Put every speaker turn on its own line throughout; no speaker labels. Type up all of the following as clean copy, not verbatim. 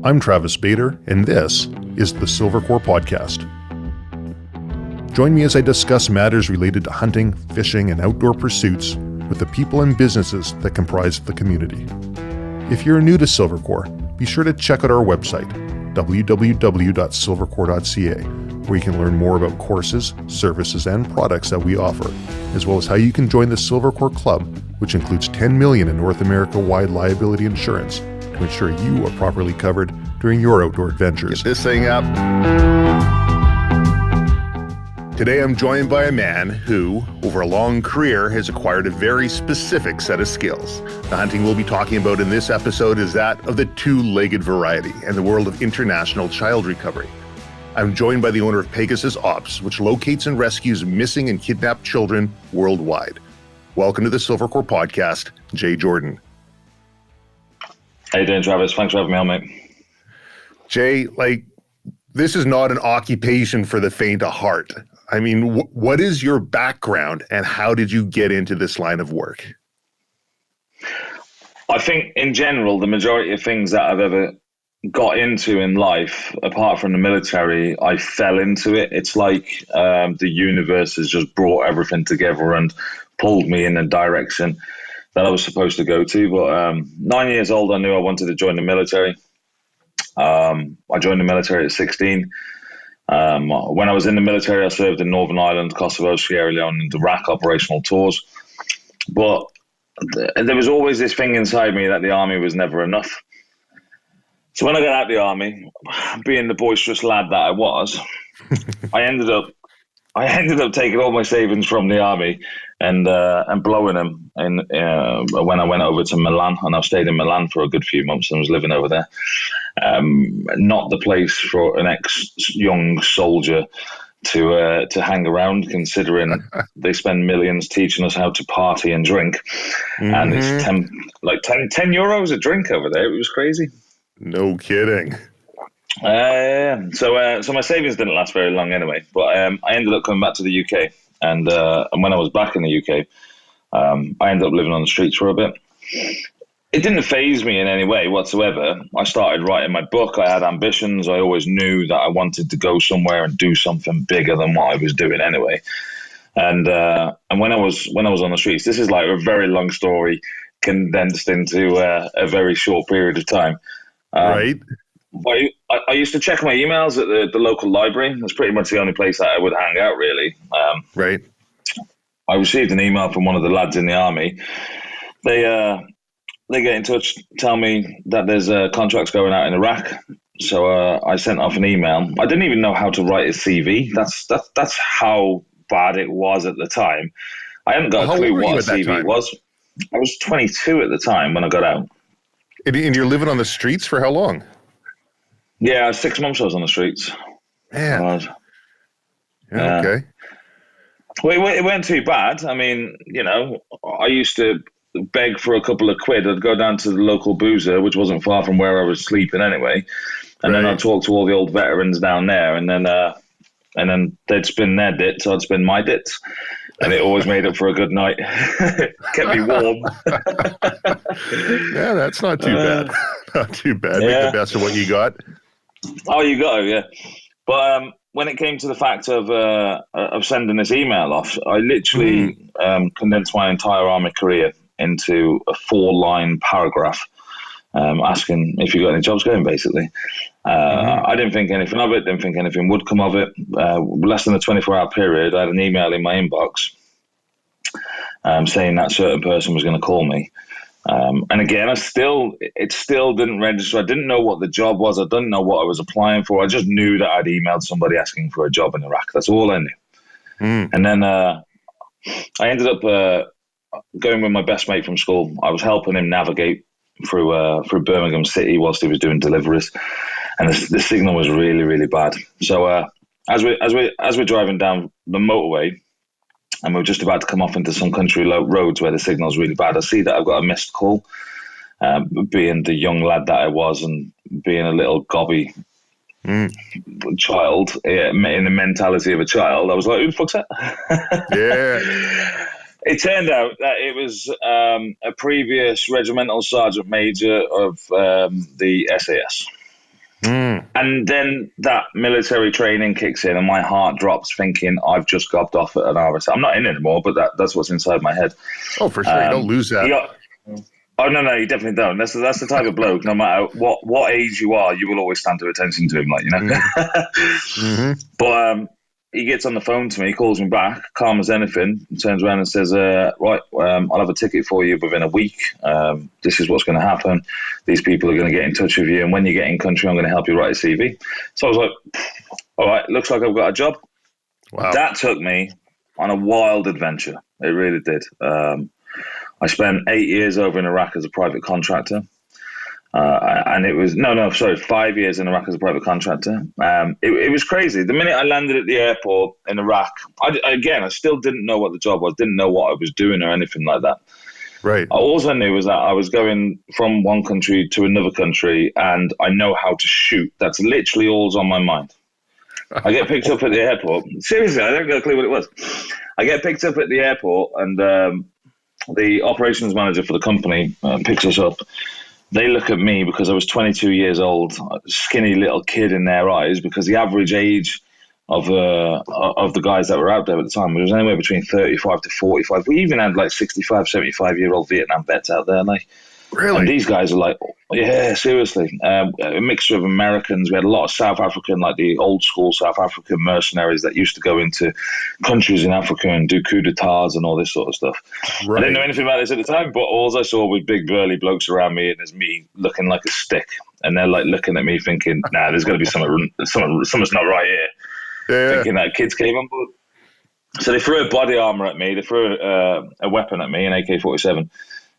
I'm Travis Bader, and this is the Silvercore Podcast. Join me as I discuss matters related to hunting, fishing, and outdoor pursuits with the people and businesses that comprise the community. If you're new to Silvercore, be sure to check out our website, www.silvercore.ca, where you can learn more about courses, services, and products that we offer, as well as how you can join the Silvercore Club, which includes $10 million in North America-wide liability insurance to ensure you are properly covered during your outdoor adventures.
Get this thing up. Today I'm joined by a man who, over a long career, has acquired a very specific set of skills. The hunting we'll be talking about in this episode is that of the two-legged variety and the world of international child recovery. I'm joined by the owner of Pegasus Ops, which locates and rescues missing and kidnapped children worldwide. Welcome to the Silvercore Podcast, Jay Jordan.
How you doing, Travis? Thanks for having me on, mate.
Jay, this is not an occupation for the faint of heart. I mean, what is your background and how did you get into this line of work?
I think, in general, the majority of things that I've ever got into in life, apart from the military, I fell into it. It's like the universe has just brought everything together and pulled me in a direction that I was supposed to go to. But 9 years old, I knew I wanted to join the military. I joined the military at 16. When I was in the military, I served in Northern Ireland, Kosovo, Sierra Leone, and Iraq operational tours. But there was always this thing inside me that the army was never enough. So when I got out of the army, being the boisterous lad that I was, I ended up taking all my savings from the army and blowing them. And when I went over to Milan, and I've stayed in Milan for a good few months and was living over there. Not the place for an ex-young soldier to hang around, considering they spend millions teaching us how to party and drink. Mm-hmm. And it's 10 euros a drink over there. It was crazy.
No kidding.
So my savings didn't last very long anyway, but I ended up coming back to the UK, and when I was back in the UK, I ended up living on the streets for a bit. It didn't faze me in any way whatsoever. I started writing my book. I had ambitions. I always knew that I wanted to go somewhere and do something bigger than what I was doing anyway. And when I was on the streets, this is like a very long story condensed into a very short period of time.
Right.
I used to check my emails at the local library. That's pretty much the only place that I would hang out, really.
Right.
I received an email from one of the lads in the army. They get in touch, tell me that there's contracts going out in Iraq. So I sent off an email. I didn't even know how to write a CV. That's how bad it was at the time. I hadn't got a clue what a CV was. I was 22 at the time when I got out.
And you're living on the streets for how long?
Yeah, 6 months I was on the streets.
Man. Okay.
Well, it weren't too bad. I mean, I used to beg for a couple of quid. I'd go down to the local boozer, which wasn't far from where I was sleeping anyway. And then I'd talk to all the old veterans down there, and then they'd spin their dits, I'd spin my dits. And it always made up for a good night. Kept me warm.
Yeah, that's not too bad. Not too bad. Yeah. Make the best of what you got.
Oh, you got to, yeah. But when it came to the fact of sending this email off, I literally condensed my entire army career into a 4-line paragraph asking if you got any jobs going, basically. I didn't think anything of it, didn't think anything would come of it. Less than a 24-hour period, I had an email in my inbox saying that certain person was going to call me. And again, it still didn't register. I didn't know what the job was. I didn't know what I was applying for. I just knew that I'd emailed somebody asking for a job in Iraq. That's all I knew. And then I ended up going with my best mate from school. I was helping him navigate through Birmingham City whilst he was doing deliveries, and the signal was really, really bad. So as we're driving down the motorway, and we're just about to come off into some country roads where the signal's really bad, I see that I've got a missed call. Being the young lad that I was, and being a little gobby child, in the mentality of a child, I was like, who the fuck's that?
Yeah.
It turned out that it was a previous regimental sergeant major of the SAS. And then that military training kicks in and my heart drops thinking I've just gobbed off at an RSL. I'm not in anymore, but that's what's inside my head.
Oh, for sure. You don't lose that.
Oh, no, you definitely don't. That's the type of bloke, no matter what age you are, you will always stand to attention to him, like, you know. But he gets on the phone to me, calls me back, calm as anything, turns around and says, right, I'll have a ticket for you within a week. This is what's going to happen. These people are going to get in touch with you. And when you get in country, I'm going to help you write a CV. So I was like, all right, looks like I've got a job.
Wow.
That took me on a wild adventure. It really did. I spent 8 years over in Iraq as a private contractor. And it was 5 years in Iraq as a private contractor. It was crazy. The minute I landed at the airport in Iraq, I still didn't know what the job was, didn't know what I was doing or anything like that.
Right.
All I knew was that I was going from one country to another country, and I know how to shoot. That's literally all's on my mind. I get picked up at the airport. Seriously, I don't got a clue what it was. I get picked up at the airport, and the operations manager for the company picks us up. They look at me because I was 22 years old, a skinny little kid in their eyes, because the average age of the guys that were out there at the time was anywhere between 35 to 45. We even had like 65, 75-year-old Vietnam vets out there. Like,
really?
And these guys are like, yeah, seriously. A mixture of Americans. We had a lot of South African, like the old school South African mercenaries that used to go into countries in Africa and do coups d'etats and all this sort of stuff. Right. I didn't know anything about this at the time, but all I saw was big burly blokes around me, and there's me looking like a stick. And they're like looking at me thinking, nah, there's got to be something's not right here. Yeah. Thinking that kids came on board. So they threw a body armor at me. They threw a weapon at me, an AK-47.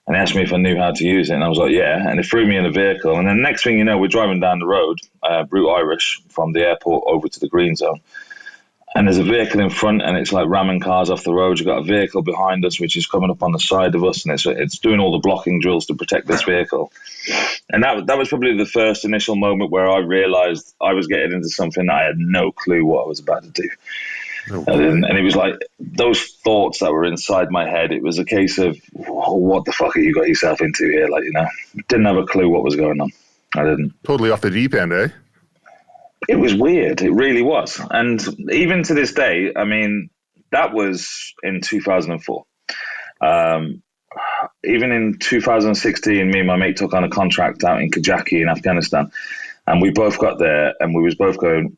And they asked me if I knew how to use it, and I was like, yeah. And they threw me in a vehicle. And then the next thing you know, we're driving down the road, Route Irish, from the airport over to the green zone. And there's a vehicle in front, and it's like ramming cars off the road. You've got a vehicle behind us, which is coming up on the side of us, and it's doing all the blocking drills to protect this vehicle. And that was probably the first initial moment where I realized I was getting into something that I had no clue what I was about to do. And it was like those thoughts that were inside my head. It was a case of, oh, what the fuck have you got yourself into here? Like, you know, didn't have a clue what was going on. I didn't.
Totally off the deep end, eh?
It was weird. It really was. And even to this day, I mean, that was in 2004. Even in 2016, me and my mate took on a contract out in Kajaki in Afghanistan. And we both got there and we was both going,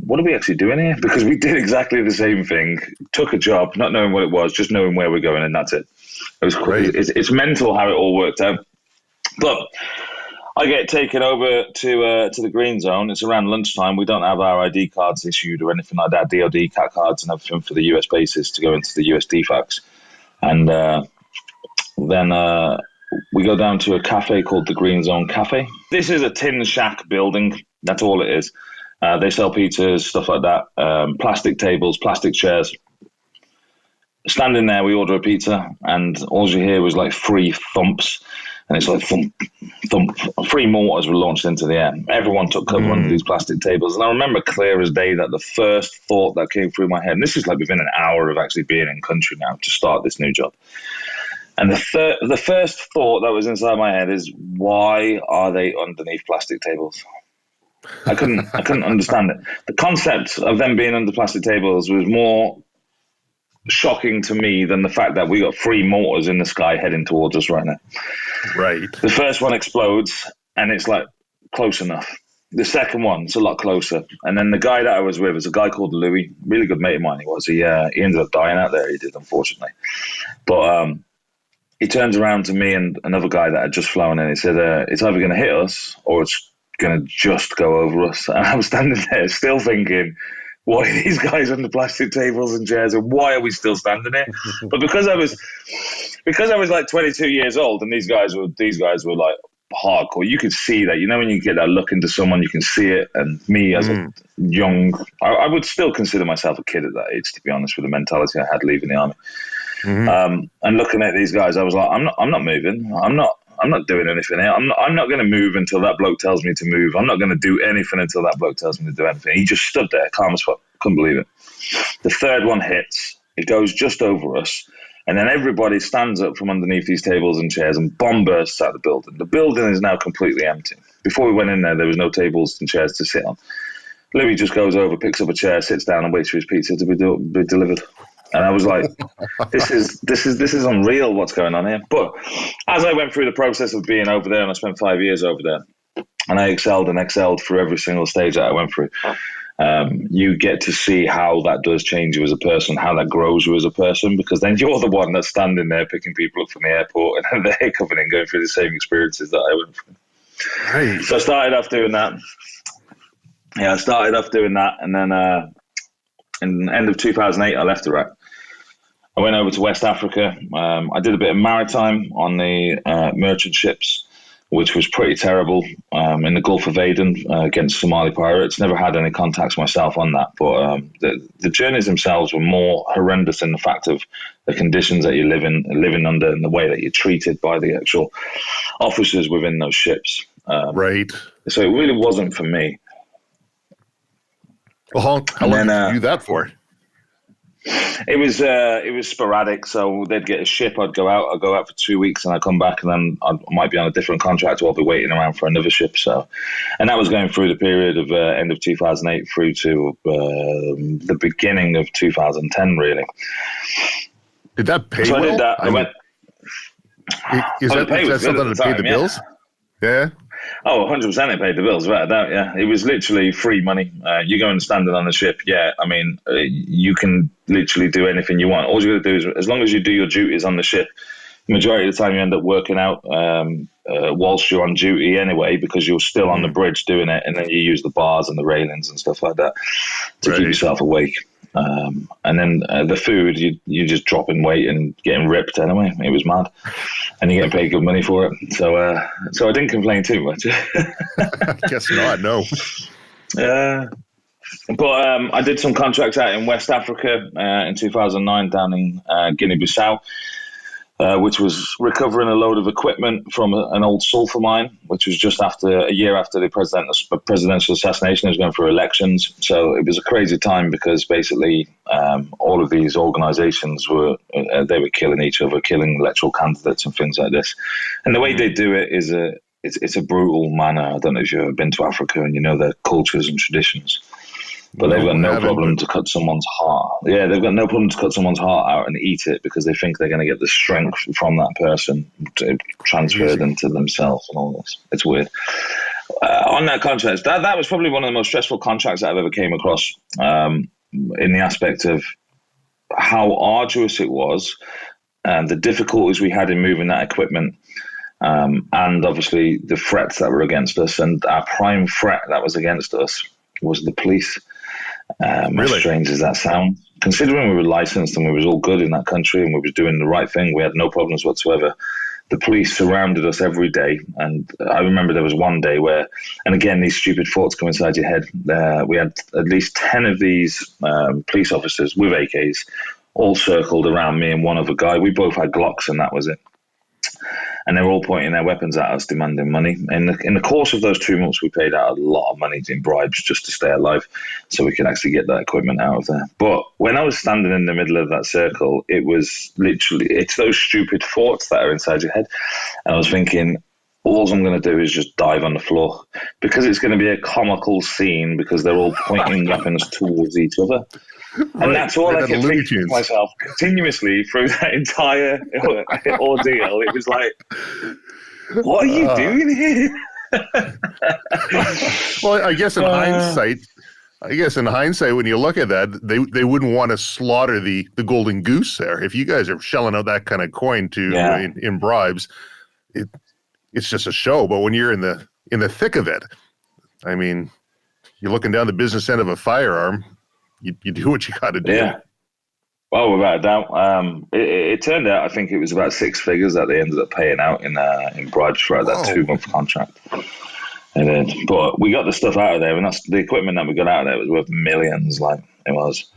what are we actually doing here? Because we did exactly the same thing, took a job, not knowing what it was, just knowing where we're going, and that's it. It was great. It's mental how it all worked out. But I get taken over to the green zone. It's around lunchtime. We don't have our ID cards issued or anything like that, DOD CAT cards and everything for the US bases to go into the US DFACs. And then we go down to a cafe called the Green Zone Cafe. This is a tin shack building. That's all it is. They sell pizzas, stuff like that, plastic tables, plastic chairs. Standing there, we order a pizza, and all you hear was like 3 thumps, and it's like thump, thump. 3 mortars were launched into the air. Everyone took cover under these plastic tables, and I remember clear as day that the first thought that came through my head, and this is like within an hour of actually being in country now to start this new job, and the first thought that was inside my head is, why are they underneath plastic tables? I couldn't understand it. The concept of them being under plastic tables was more shocking to me than the fact that we got 3 mortars in the sky heading towards us right now. Right. The first one explodes, and it's like close enough. The second one's a lot closer. And then the guy that I was with is a guy called Louis, really good mate of mine. He was. He ended up dying out there. He did, unfortunately. But he turns around to me and another guy that had just flown in. He said, it's either going to hit us or it's going to just go over us. And I'm standing there still thinking, what are these guys under plastic tables and chairs, and why are we still standing here? But because I was like 22 years old, and these guys were like hardcore. You could see that, you know, when you get that look into someone, you can see it. And me as a young, I would still consider myself a kid at that age, to be honest, with the mentality I had leaving the army. And looking at these guys, I was like, I'm not moving. I'm not doing anything here. I'm not going to move until that bloke tells me to move. I'm not going to do anything until that bloke tells me to do anything. He just stood there, calm as fuck. Couldn't believe it. The third one hits. It goes just over us. And then everybody stands up from underneath these tables and chairs, and bomb bursts out of the building. The building is now completely empty. Before we went in there was no tables and chairs to sit on. Louis just goes over, picks up a chair, sits down, and waits for his pizza to be delivered. And I was like, this is unreal. What's going on here? But as I went through the process of being over there, and I spent 5 years over there, and I excelled through every single stage that I went through. You get to see how that does change you as a person, how that grows you as a person, because then you're the one that's standing there picking people up from the airport, and they're coming in, going through the same experiences that I went through.
Right.
So I started off doing that. Yeah, I started off doing that, and then in the end of 2008, I left Iraq. I went over to West Africa. I did a bit of maritime on the merchant ships, which was pretty terrible, in the Gulf of Aden against Somali pirates. Never had any contacts myself on that, but the journeys themselves were more horrendous in the fact of the conditions that you're living under and the way that you're treated by the actual officers within those ships.
Right.
So it really wasn't for me.
Well, how long did you do that for?
It was sporadic. So they'd get a ship. I'd go out for 2 weeks, and I'd come back, and then I might be on a different contract, or I'll be waiting around for another ship. So, and that was going through the period of end of 2008 through to the beginning of 2010, really.
Did that pay
so
well?
I did that.
Is that something that paid the bills? Yeah.
Oh, 100% it paid the bills, without a doubt, yeah. It was literally free money. You go and stand on the ship, yeah, I mean, you can literally do anything you want. All you got to do is, as long as you do your duties on the ship, the majority of the time you end up working out whilst you're on duty anyway, because you're still on the bridge doing it, and then you use the bars and the railings and stuff like that to keep yourself awake. And then the food, you just dropping weight and getting ripped anyway. It was mad, and you get paid good money for it. So I didn't complain too much.
I guess not. No.
But I did some contracts out in West Africa in 2009 down in Guinea-Bissau. Which was recovering a load of equipment from an old sulfur mine, which was just a year after the presidential assassination. It was going through elections. So it was a crazy time, because basically all of these organizations were killing each other, killing electoral candidates and things like this. And the way they do it is it's a brutal manner. I don't know if you've ever been to Africa and you know their cultures and traditions. But they've got no problem to cut someone's heart. Yeah, they've got no problem to cut someone's heart out and eat it, because they think they're going to get the strength from that person transferred into themselves and all this. It's weird. On that contract, that was probably one of the most stressful contracts that I've ever came across, in the aspect of how arduous it was and the difficulties we had in moving that equipment, and obviously the threats that were against us. And our prime threat that was against us was the police. As strange as that sounds, considering we were licensed and we was all good in that country and we was doing the right thing, we had no problems whatsoever. The police surrounded us every day, and I remember there was one day where, and again, these stupid thoughts come inside your head. We had at least 10 of these police officers with AKs all circled around me and one other guy. We both had Glocks, and that was it. And they were all pointing their weapons at us, demanding money. In the course of those 2 months, we paid out a lot of money in bribes just to stay alive, so we could actually get that equipment out of there. But when I was standing in the middle of that circle, it was literally, it's those stupid thoughts that are inside your head. And I was thinking, all I'm going to do is just dive on the floor, because it's going to be a comical scene, because they're all pointing weapons towards each other. And that's all I kept thinking to myself continuously through that entire ordeal. It was like, what are you doing here?
Well, I guess in hindsight, when you look at that, they wouldn't want to slaughter the golden goose there. If you guys are shelling out that kind of coin in bribes, it's just a show. But when you're in the thick of it, I mean, you're looking down the business end of a firearm. You do what you got to do. Yeah.
Well, without a doubt. It turned out, I think it was about 6 figures that they ended up paying out in bribes for that 2-month contract. But we got the stuff out of there, and that's the equipment that we got out of there was worth millions, like it was.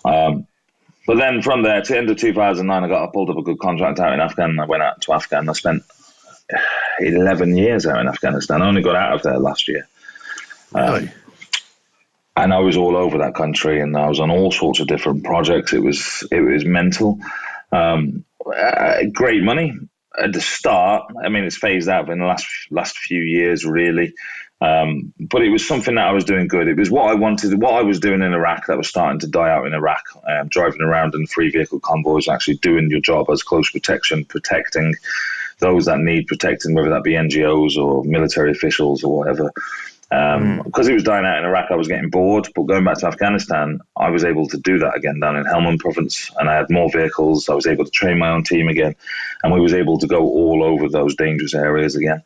But then from there to the end of 2009, I pulled up a good contract out in Afghan. I went out to Afghan. I spent 11 years out in Afghanistan. I only got out of there last year.
Really?
And I was all over that country, and I was on all sorts of different projects. It was mental. Great money at the start. I mean, it's phased out in the last few years, really. But it was something that I was doing good. It was what I wanted, what I was doing in Iraq that was starting to die out in Iraq. Driving around in free vehicle convoys, actually doing your job as close protection, protecting those that need protecting, whether that be NGOs or military officials or whatever. Because it was dying out in Iraq, I was getting bored. But going back to Afghanistan, I was able to do that again down in Helmand province, and I had more vehicles. I was able to train my own team again, and we was able to go all over those dangerous areas again.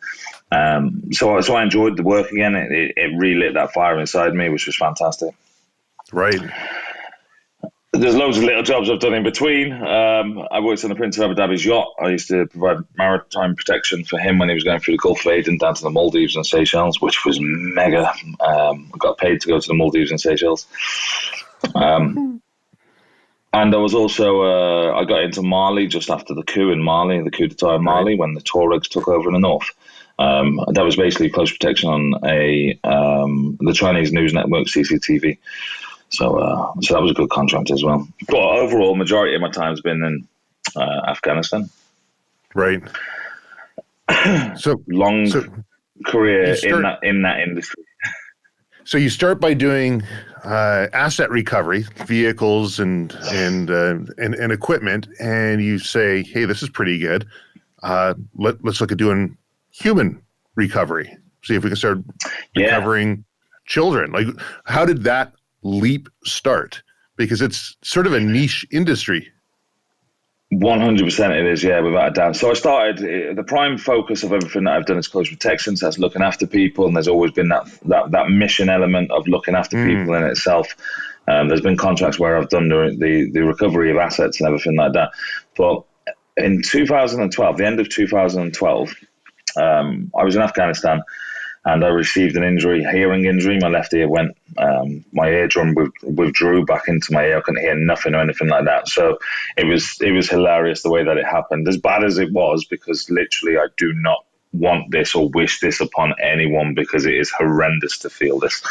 So I enjoyed the work again. It relit that fire inside me, which was fantastic.
Right.
There's loads of little jobs I've done in between. I worked on the Prince of Abu Dhabi's yacht. I used to provide maritime protection for him when he was going through the Gulf of Aden down to the Maldives and Seychelles, which was mega. I got paid to go to the Maldives and Seychelles. And I was also, I got into Mali just after the coup in Mali, the coup d'etat in Mali, when the Tuaregs took over in the north. That was basically close protection on the Chinese news network, CCTV. So that was a good contract as well. But overall, majority of my time has been in Afghanistan.
Right. So
long career in that industry.
So you start by doing asset recovery, vehicles and equipment, and you say, "Hey, this is pretty good. Let's look at doing human recovery. See if we can start recovering children." Like, how did that leap start? Because it's sort of a niche industry.
100% it is, yeah, without a doubt. So I started, the prime focus of everything that I've done is close protection, so that's looking after people, and there's always been that mission element of looking after people in itself. There's been contracts where I've done the recovery of assets and everything like that. But in 2012, the end of 2012, I was in Afghanistan, and I received an injury, hearing injury. My left ear went, my eardrum withdrew back into my ear. I couldn't hear nothing or anything like that. So it was hilarious the way that it happened. As bad as it was, because literally I do not want this or wish this upon anyone, because it is horrendous to feel this.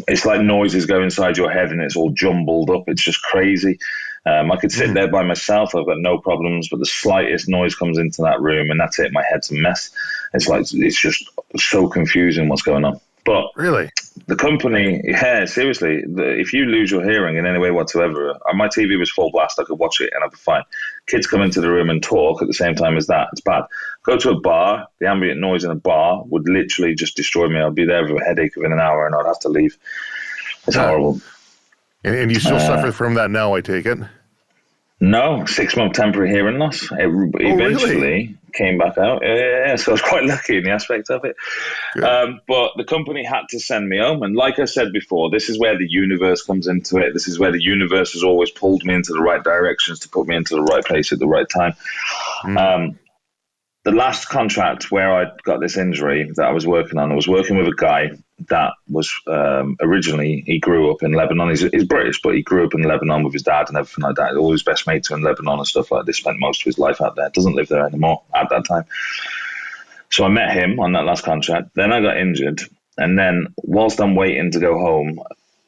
It's like noises go inside your head and it's all jumbled up. It's just crazy. I could sit there by myself. I've got no problems, but the slightest noise comes into that room and that's it. My head's a mess. It's just so confusing what's going on. But
really,
the company, seriously, if you lose your hearing in any way whatsoever, my TV was full blast. I could watch it and I'd be fine. Kids come into the room and talk at the same time as that. It's bad. Go to a bar, the ambient noise in a bar would literally just destroy me. I'd be there with a headache within an hour and I'd have to leave. It's horrible.
And you still suffer from that now, I take it?
No, 6-month temporary hearing loss. It eventually came back out. Yeah, so I was quite lucky in the aspect of it. But the company had to send me home. And like I said before, this is where the universe comes into it. This is where the universe has always pulled me into the right directions to put me into the right place at the right time. The last contract where I got this injury that I was working on, I was working with a guy that was originally, he grew up in Lebanon. He's British, but he grew up in Lebanon with his dad and everything like that. All his best mates are in Lebanon and stuff like this. Spent most of his life out there. Doesn't live there anymore at that time. So I met him on that last contract. Then I got injured. And then whilst I'm waiting to go home,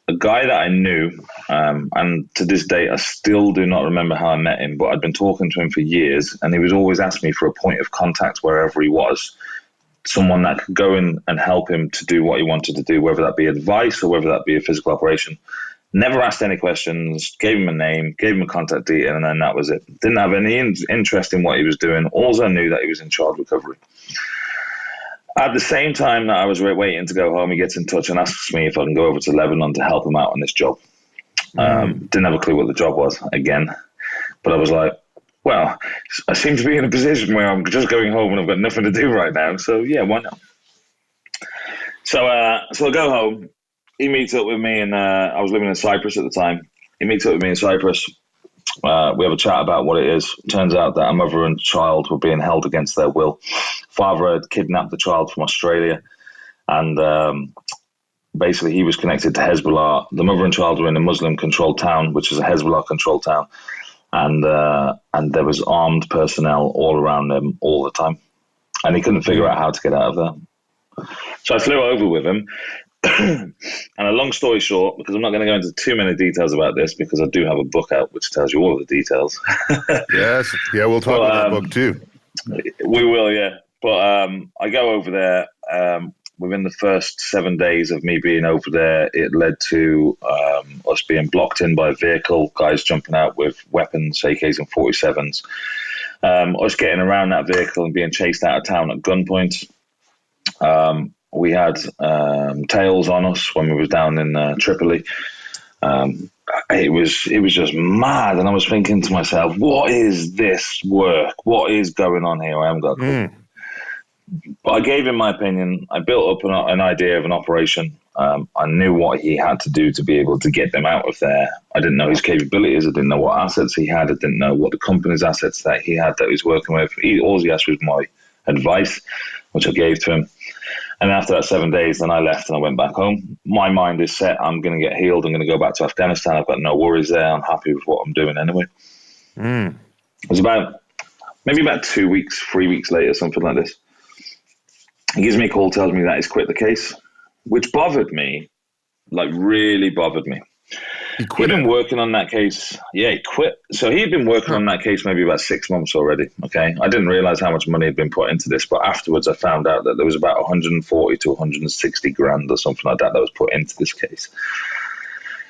a guy that I knew, and to this day, I still do not remember how I met him, but I'd been talking to him for years, and he was always asking me for a point of contact wherever he was, someone that could go in and help him to do what he wanted to do, whether that be advice or whether that be a physical operation. Never asked any questions, gave him a name, gave him a contact detail, and then that was it. Didn't have any interest in what he was doing. All I knew that he was in child recovery. At the same time that I was waiting to go home, he gets in touch and asks me if I can go over to Lebanon to help him out on this job. Didn't have a clue what the job was again, but I was like, well, I seem to be in a position where I'm just going home and I've got nothing to do right now. So yeah, why not? So I go home. He meets up with me, and I was living in Cyprus at the time. He meets up with me in Cyprus. We have a chat about what it is. Turns out that a mother and child were being held against their will. Father had kidnapped the child from Australia, and basically he was connected to Hezbollah. The mother and child were in a Muslim-controlled town, which is a Hezbollah-controlled town, and there was armed personnel all around them all the time, and he couldn't figure out how to get out of there. So I flew over with him. And a long story short, because I'm not going to go into too many details about this, because I do have a book out which tells you all of the details.
Yes. Yeah, we'll talk about that book too.
We will, yeah. But I go over there. Within the first 7 days of me being over there, it led to us being blocked in by a vehicle, guys jumping out with weapons, AKs and 47s, us getting around that vehicle and being chased out of town at gunpoint. We had tails on us when we was down in Tripoli. It was just mad, and I was thinking to myself, what is this work? What is going on here? I haven't got a clue. But I gave him my opinion. I built up an idea of an operation. I knew what he had to do to be able to get them out of there. I didn't know his capabilities. I didn't know what assets he had. I didn't know what the company's assets that he had that he was working with. All he asked was my advice, which I gave to him. And after that 7 days, then I left and I went back home. My mind is set. I'm going to get healed. I'm going to go back to Afghanistan. I've got no worries there. I'm happy with what I'm doing anyway. It was maybe about 2 weeks, 3 weeks later, something like this. He gives me a call, tells me that he's quit the case, which bothered me, like really bothered me.
He quit.
He'd been working on that case. Yeah, he quit. So he'd been working on that case maybe about 6 months already. Okay. I didn't realize how much money had been put into this, but afterwards I found out that there was about 140 to 160 grand or something like that was put into this case.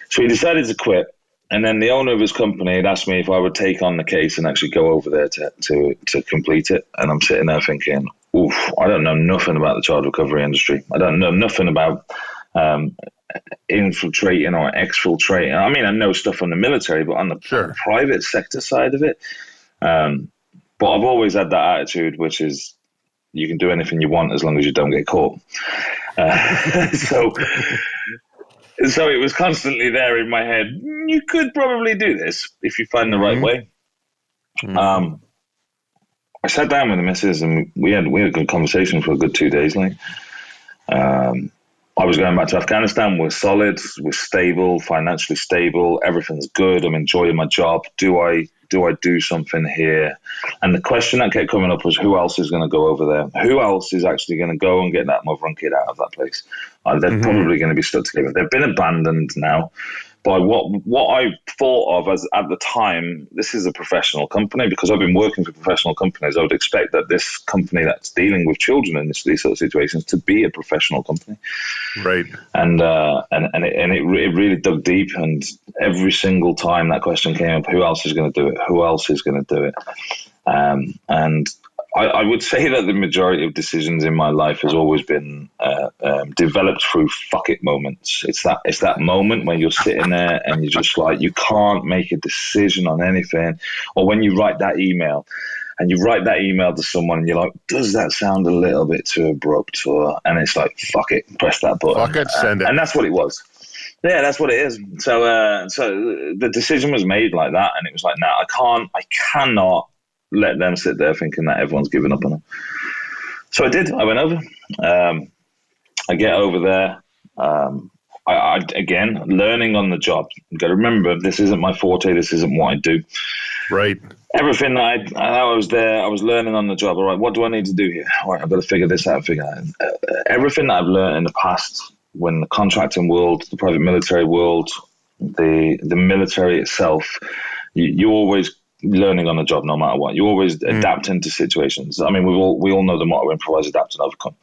So he decided to quit. And then the owner of his company had asked me if I would take on the case and actually go over there to complete it. And I'm sitting there thinking, oof, I don't know nothing about the child recovery industry. I don't know nothing about infiltrating or exfiltrating. I mean, I know stuff from the military, but on the private sector side of it. But I've always had that attitude, which is you can do anything you want as long as you don't get caught. So it was constantly there in my head. You could probably do this if you find the right way. I sat down with the missus and we had a good conversation for a good 2 days. I was going back to Afghanistan. We're solid. We're stable, financially stable. Everything's good. I'm enjoying my job. Do I do something here? And the question that kept coming up was, who else is going to go over there? Who else is actually going to go and get that mother and kid out of that place? They're probably going to be stuck together. They've been abandoned now by what I thought of as, at the time, this is a professional company. Because I've been working for professional companies, I would expect that this company that's dealing with children in these sort of situations to be a professional company.
Right.
And it really dug deep, and every single time that question came up, who else is going to do it? Who else is going to do it? And I would say that the majority of decisions in my life has always been developed through fuck it moments. It's that moment when you're sitting there and you're just like, you can't make a decision on anything. Or when you write that email and you write that email to someone and you're like, does that sound a little bit too abrupt? And it's like, fuck it, press that button.
Fuck it, send it.
And that's what it was. Yeah, that's what it is. So the decision was made like that, and it was like, no, I cannot let them sit there thinking that everyone's given up on them. So I did. I went over. I get over there. I again, learning on the job. You've got to remember, this isn't my forte. This isn't what I do.
Right.
Everything that I was there, I was learning on the job. All right, what do I need to do here? All right, I've got to figure this out, everything that I've learned in the past, when the contracting world, the private military world, the military itself, you always learning on the job no matter what. You always adapting to situations. I mean, we all know the motto: improvise, adapt, and overcome.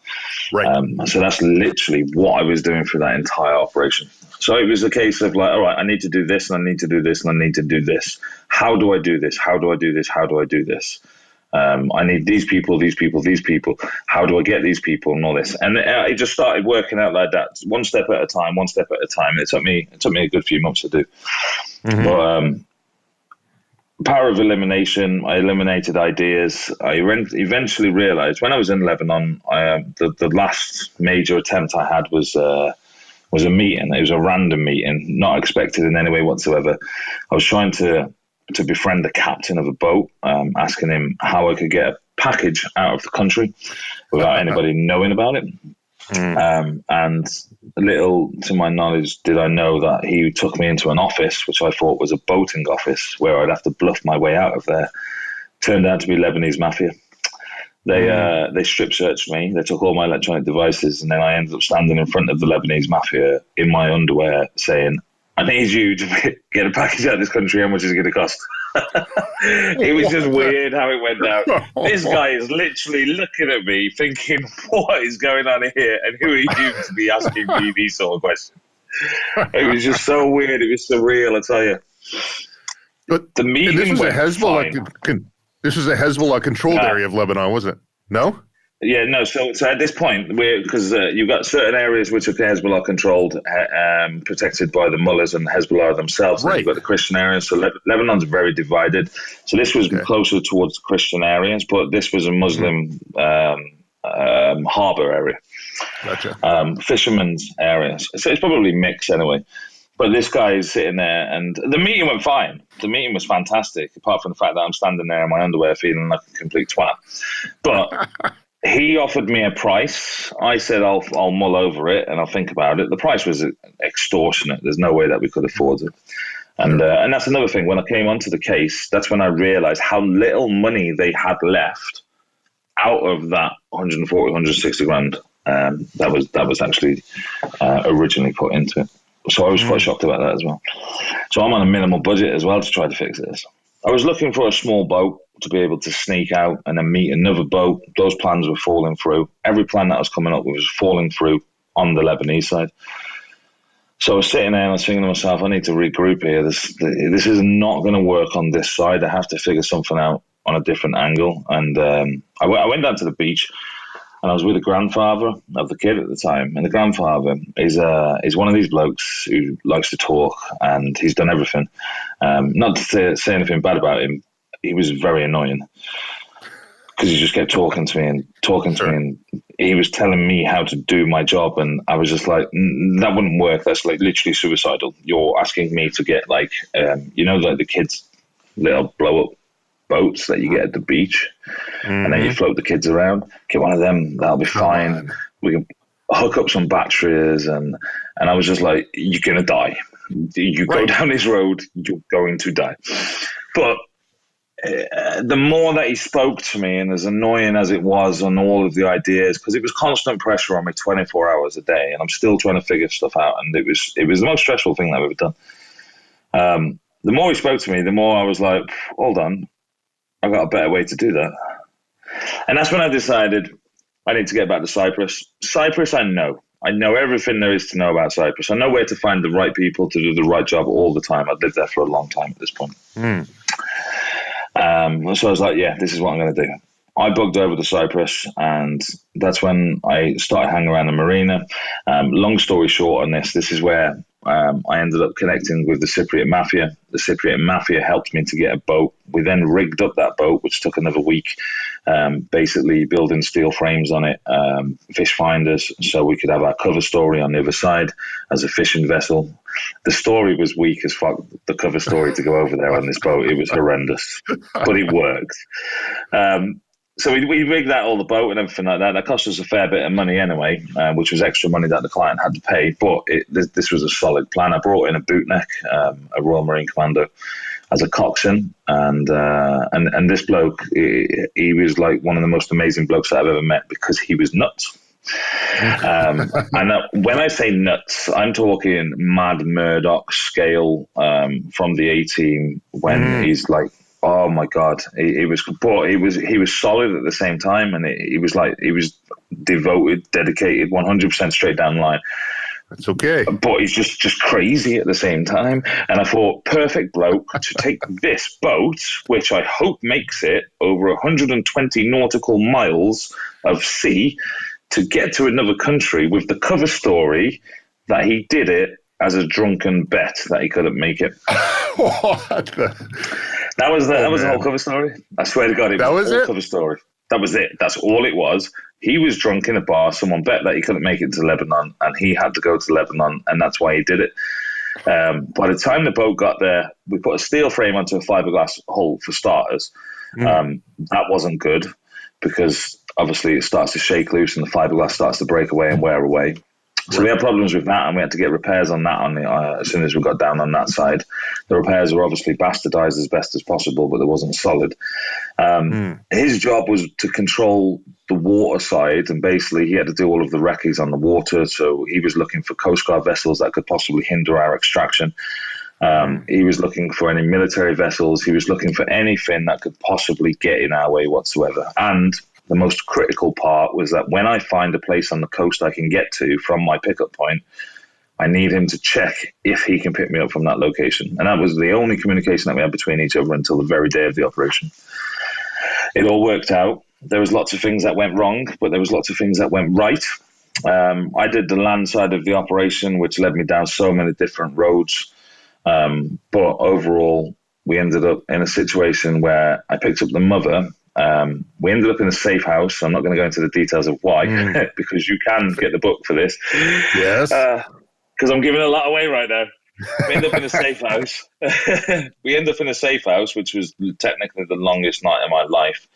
Right.
So that's literally what I was doing through that entire operation. So it was a case of like, all right, I need to do this, and I need to do this, and I need to do this. How do I do this? How do I do this? How do I do this? I need these people. How do I get these people and all this? And it just started working out like that, one step at a time. It took me a good few months to do. But power of elimination. I eliminated ideas. I eventually realized when I was in Lebanon, the last major attempt I had was a meeting. It was a random meeting, not expected in any way whatsoever. I was trying to befriend the captain of a boat, asking him how I could get a package out of the country without anybody knowing about it. And little to my knowledge did I know that he took me into an office, which I thought was a boating office, where I'd have to bluff my way out of there. Turned out to be Lebanese mafia. They strip searched me. They took all my electronic devices, and then I ended up standing in front of the Lebanese mafia in my underwear, saying, "I need you to get a package out of this country. How much is it going to cost?" It was just weird how it went down. This guy is literally looking at me, thinking, "What is going on here? And who are you to be asking me these sort of questions?" It was just so weird. It was surreal, I tell you.
But
the meeting
this was a
went
Hezbollah. This was a Hezbollah controlled area of Lebanon, was it? No.
Yeah, no. So at this point, because you've got certain areas which are Hezbollah controlled, protected by the mullahs and Hezbollah themselves.
Right.
And you've got the Christian areas. So Lebanon's very divided. So this was closer towards the Christian areas, but this was a Muslim harbour area.
Gotcha.
Fishermen's areas. So it's probably mixed anyway. But this guy is sitting there, and the meeting went fine. The meeting was fantastic, apart from the fact that I'm standing there in my underwear feeling like a complete twat. But he offered me a price. I said, I'll mull over it and I'll think about it. The price was extortionate. There's no way that we could afford it. And that's another thing. When I came onto the case, that's when I realized how little money they had left out of that 140, 160 grand that was actually originally put into it. So I was quite shocked about that as well. So I'm on a minimal budget as well to try to fix this. I was looking for a small boat to be able to sneak out and then meet another boat. Those plans were falling through. Every plan that I was coming up with was falling through on the Lebanese side. So I was sitting there and I was thinking to myself, I need to regroup here. This is not going to work on this side. I have to figure something out on a different angle. And I went down to the beach. And I was with the grandfather of the kid at the time. And the grandfather is one of these blokes who likes to talk, and he's done everything. Not to say anything bad about him. He was very annoying because he just kept talking to me. And he was telling me how to do my job. And I was just like, that wouldn't work. That's like literally suicidal. You're asking me to get like the kids' little blow up boats that you get at the beach, and then you float the kids around. Get one of them, that'll be fine. We can hook up some batteries, and I was just like, you're gonna die. You go down this road, you're going to die. But the more that he spoke to me, and as annoying as it was on all of the ideas, because it was constant pressure on me 24 hours a day, and I'm still trying to figure stuff out, and it was the most stressful thing that I've ever done. The more he spoke to me, the more I was like, hold on, I've got a better way to do that. And that's when I decided I need to get back to Cyprus. Cyprus, I know everything there is to know about Cyprus. I know where to find the right people to do the right job all the time. I've lived there for a long time at this point. So I was like, yeah, this is what I'm going to do. I bugged over to Cyprus, and that's when I started hanging around the marina. Long story short on this is where I ended up connecting with the Cypriot mafia. The Cypriot mafia helped me to get a boat. We then rigged up that boat, which took another week, basically building steel frames on it, fish finders, so we could have our cover story on the other side as a fishing vessel. The story was weak as fuck, the cover story to go over there on this boat. It was horrendous, but it worked. So we rigged out all the boat and everything like that. That cost us a fair bit of money anyway, which was extra money that the client had to pay. But this was a solid plan. I brought in a bootneck, a Royal Marine Commando, as a coxswain, and this bloke, he was like one of the most amazing blokes that I've ever met because he was nuts. And when I say nuts, I'm talking Mad Murdoch scale from the A-Team when he's like, oh my God, he was solid at the same time, and he was devoted, dedicated, 100% straight down the line.
That's okay.
But he's just crazy at the same time. And I thought, perfect bloke to take this boat, which I hope makes it over 120 nautical miles of sea, to get to another country with the cover story that he did it as a drunken bet that he couldn't make it. That was the whole cover story. I swear to God, it was the whole cover story. That was it. That's all it was. He was drunk in a bar. Someone bet that he couldn't make it to Lebanon, and he had to go to Lebanon, and that's why he did it. By the time the boat got there, we put a steel frame onto a fiberglass hull for starters. That wasn't good because obviously it starts to shake loose and the fiberglass starts to break away and wear away. So we had problems with that, and we had to get repairs on that as soon as we got down on that side. The repairs were obviously bastardized as best as possible, but it wasn't solid. His job was to control the water side, and basically he had to do all of the recce's on the water. So he was looking for Coast Guard vessels that could possibly hinder our extraction. He was looking for any military vessels. He was looking for anything that could possibly get in our way whatsoever. And the most critical part was that when I find a place on the coast I can get to from my pickup point, I need him to check if he can pick me up from that location. And that was the only communication that we had between each other until the very day of the operation. It all worked out. There was lots of things that went wrong, but there was lots of things that went right. I did the land side of the operation, which led me down so many different roads. But overall, we ended up in a situation where I picked up the mother. We ended up in a safe house. I'm not going to go into the details of why, because you can get the book for this.
Yes.
Because I'm giving a lot away right now. We ended up in a safe house. Which was technically the longest night of my life.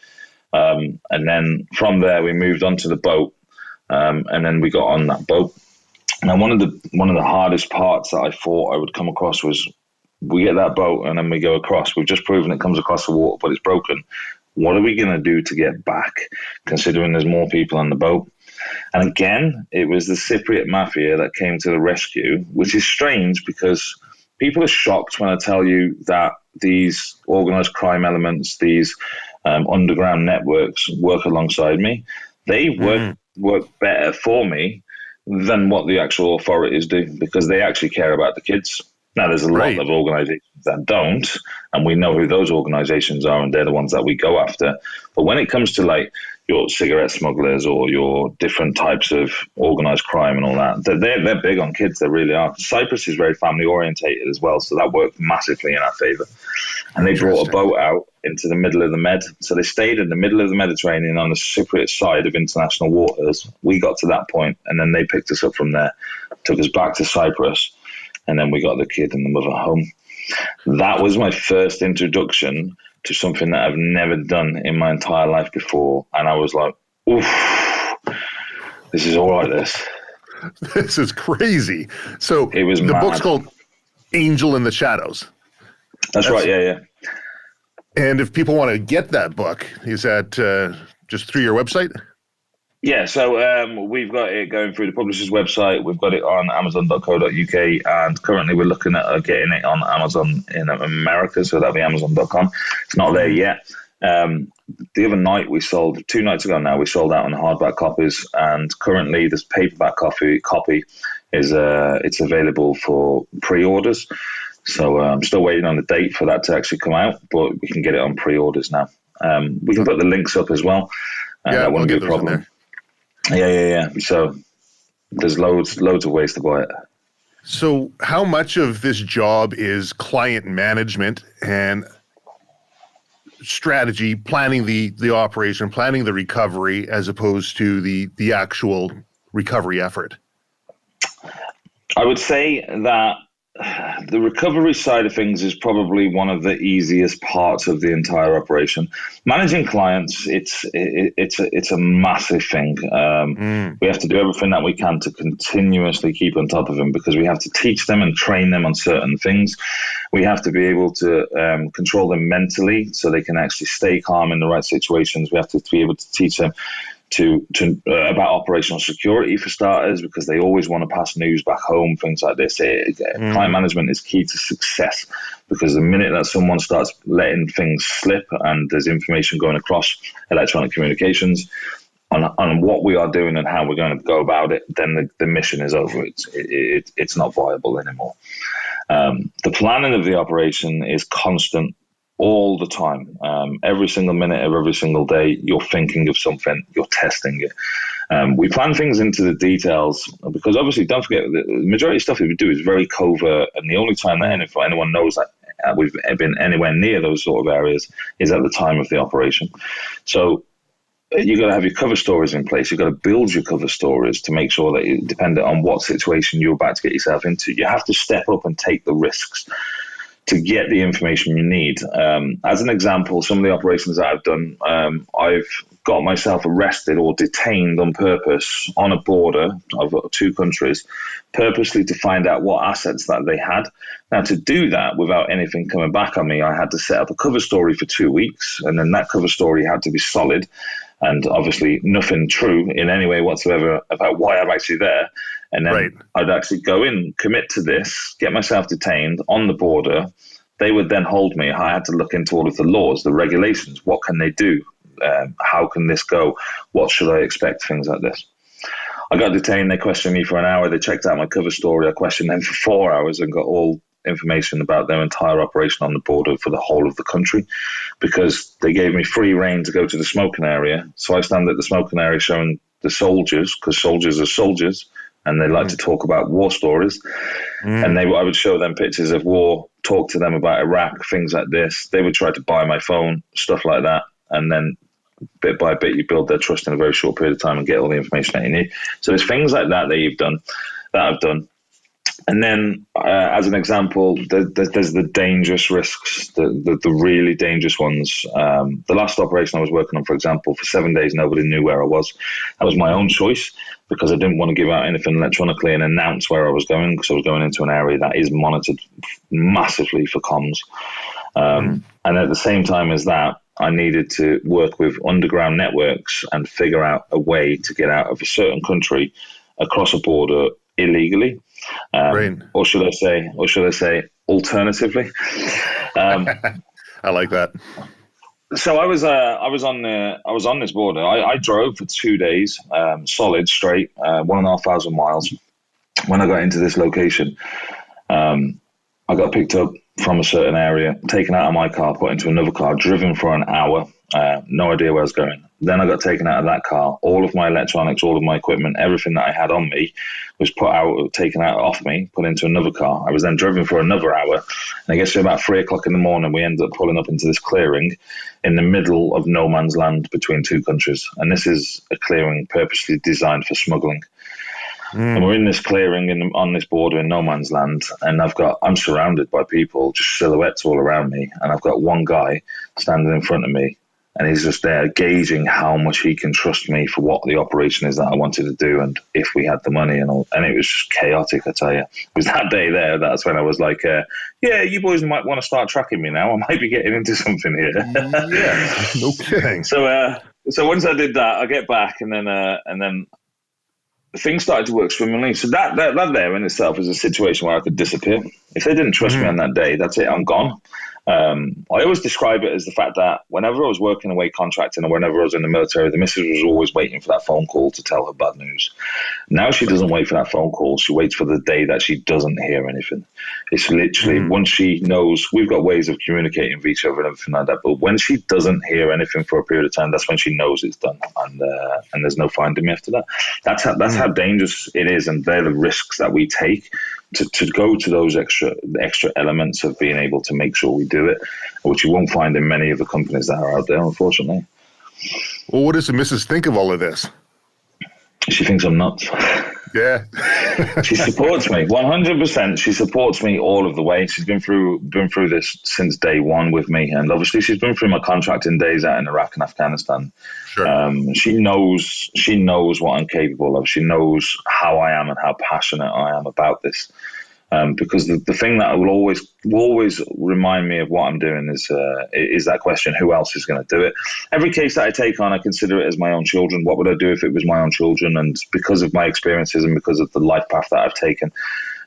And then from there, we moved onto the boat. And then we got on that boat. Now, one of the hardest parts that I thought I would come across was we get that boat and then we go across. We've just proven it comes across the water, but it's broken. What are we going to do to get back, considering there's more people on the boat? And again, it was the Cypriot mafia that came to the rescue, which is strange because people are shocked when I tell you that these organized crime elements, these underground networks work alongside me. They work better for me than what the actual authorities do, because they actually care about the kids. Now, there's a lot of organizations that don't, and we know who those organizations are, and they're the ones that we go after. But when it comes to like your cigarette smugglers or your different types of organized crime and all that, they're big on kids. They really are. Cyprus is very family orientated as well, so that worked massively in our favor. And they brought a boat out into the middle of the Med. So they stayed in the middle of the Mediterranean on the Cypriot side of international waters. We got to that point, and then they picked us up from there, took us back to Cyprus, and then we got the kid and the mother home. That was my first introduction to something that I've never done in my entire life before. And I was like, oof, this is all right,
This is crazy. So
it was
the
mad.
book's called Angel in the Shadows.
That's right, yeah.
And if people want to get that book, is that just through your website?
Yeah, so we've got it going through the publisher's website. We've got it on amazon.co.uk, and currently we're looking at getting it on Amazon in America, so that'll be amazon.com. It's not there yet. The other night we sold, 2 nights ago now, we sold out on hardback copies, and currently this paperback copy is it's available for pre-orders. So I'm still waiting on the date for that to actually come out, but we can get it on pre-orders now. We can put the links up as well. That wouldn't be a problem. Yeah. So there's loads of ways to buy it.
So how much of this job is client management and strategy, planning the operation, planning the recovery, as opposed to the actual recovery effort?
I would say that the recovery side of things is probably one of the easiest parts of the entire operation. Managing clients, it's a massive thing. We have to do everything that we can to continuously keep on top of them, because we have to teach them and train them on certain things. We have to be able to control them mentally so they can actually stay calm in the right situations. We have to be able to teach them about operational security, for starters, because they always want to pass news back home, things like this. Client management is key to success, because the minute that someone starts letting things slip and there's information going across electronic communications on what we are doing and how we're going to go about it, then the mission is over. It's not viable anymore. The planning of the operation is constant all the time. Every single minute of every single day, you're thinking of something, you're testing it. We plan things into the details, because obviously, don't forget, the majority of stuff we do is very covert, and the only time that anyone knows that we've been anywhere near those sort of areas is at the time of the operation. So you've got to have your cover stories in place. You've got to build your cover stories to make sure that, depending on what situation you're about to get yourself into, you have to step up and take the risks to get the information you need. As an example, some of the operations that I've done, I've got myself arrested or detained on purpose on a border of two countries, purposely to find out what assets that they had. Now, to do that without anything coming back on me, I had to set up a cover story for 2 weeks, and then that cover story had to be solid and obviously nothing true in any way whatsoever about why I'm actually there. And then I'd actually go in, commit to this, get myself detained on the border. They would then hold me. I had to look into all of the laws, the regulations. What can they do? How can this go? What should I expect? Things like this. I got detained. They questioned me for an hour. They checked out my cover story. I questioned them for 4 hours and got all information about their entire operation on the border for the whole of the country, because they gave me free rein to go to the smoking area. So I stand at the smoking area showing the soldiers, because soldiers are soldiers, and they like to talk about war stories. And I would show them pictures of war, talk to them about Iraq, things like this. They would try to buy my phone, stuff like that. And then bit by bit, you build their trust in a very short period of time and get all the information that you need. So there's things like that I've done. And then, as an example, there's the dangerous risks, the really dangerous ones. The last operation I was working on, for example, for 7 days, nobody knew where I was. That was my own choice, because I didn't want to give out anything electronically and announce where I was going, because I was going into an area that is monitored massively for comms. And at the same time as that, I needed to work with underground networks and figure out a way to get out of a certain country across a border illegally. Or should I say alternatively?
I like that.
So I was on this border. I drove for 2 days, solid, straight, 1,500 miles. When I got into this location, I got picked up from a certain area, taken out of my car, put into another car, driven for an hour, no idea where I was going. Then I got taken out of that car. All of my electronics, all of my equipment, everything that I had on me was taken out off me, put into another car. I was then driven for another hour. And I guess about 3 o'clock in the morning, we ended up pulling up into this clearing in the middle of no man's land between two countries. And this is a clearing purposely designed for smuggling. And we're in this clearing on this border in no man's land, and I'm surrounded by people, just silhouettes all around me, and I've got one guy standing in front of me, and he's just there gauging how much he can trust me for what the operation is that I wanted to do, and if we had the money and all. And it was just chaotic, I tell you. It was that day there, that's when I was like, yeah, you boys might want to start tracking me now. I might be getting into something here.
Yeah, no kidding.
So once I did that, I get back, and then things started to work swimmingly. So that there in itself is a situation where I could disappear. If they didn't trust me on that day, that's it, I'm gone. I always describe it as the fact that whenever I was working away contracting or whenever I was in the military, the missus was always waiting for that phone call to tell her bad news. Now she doesn't wait for that phone call. She waits for the day that she doesn't hear anything. It's literally once she knows, we've got ways of communicating with each other and everything like that, but when she doesn't hear anything for a period of time, that's when she knows it's done, and there's no finding me after that. That's how dangerous it is, and they're the risks that we take to go to those extra elements of being able to make sure we do it, which you won't find in many of the companies that are out there, unfortunately.
Well, what does the missus think of all of this?
She thinks I'm nuts.
Yeah.
She supports me 100%. She supports me all of the way. She's been through this since day one with me, and obviously she's been through my contracting days out in Iraq and Afghanistan.
Sure.
She knows what I'm capable of. She knows how I am and how passionate I am about this. Because the thing that will always remind me of what I'm doing is that question: who else is going to do it? Every case that I take on, I consider it as my own children. What would I do if it was my own children? And because of my experiences and because of the life path that I've taken,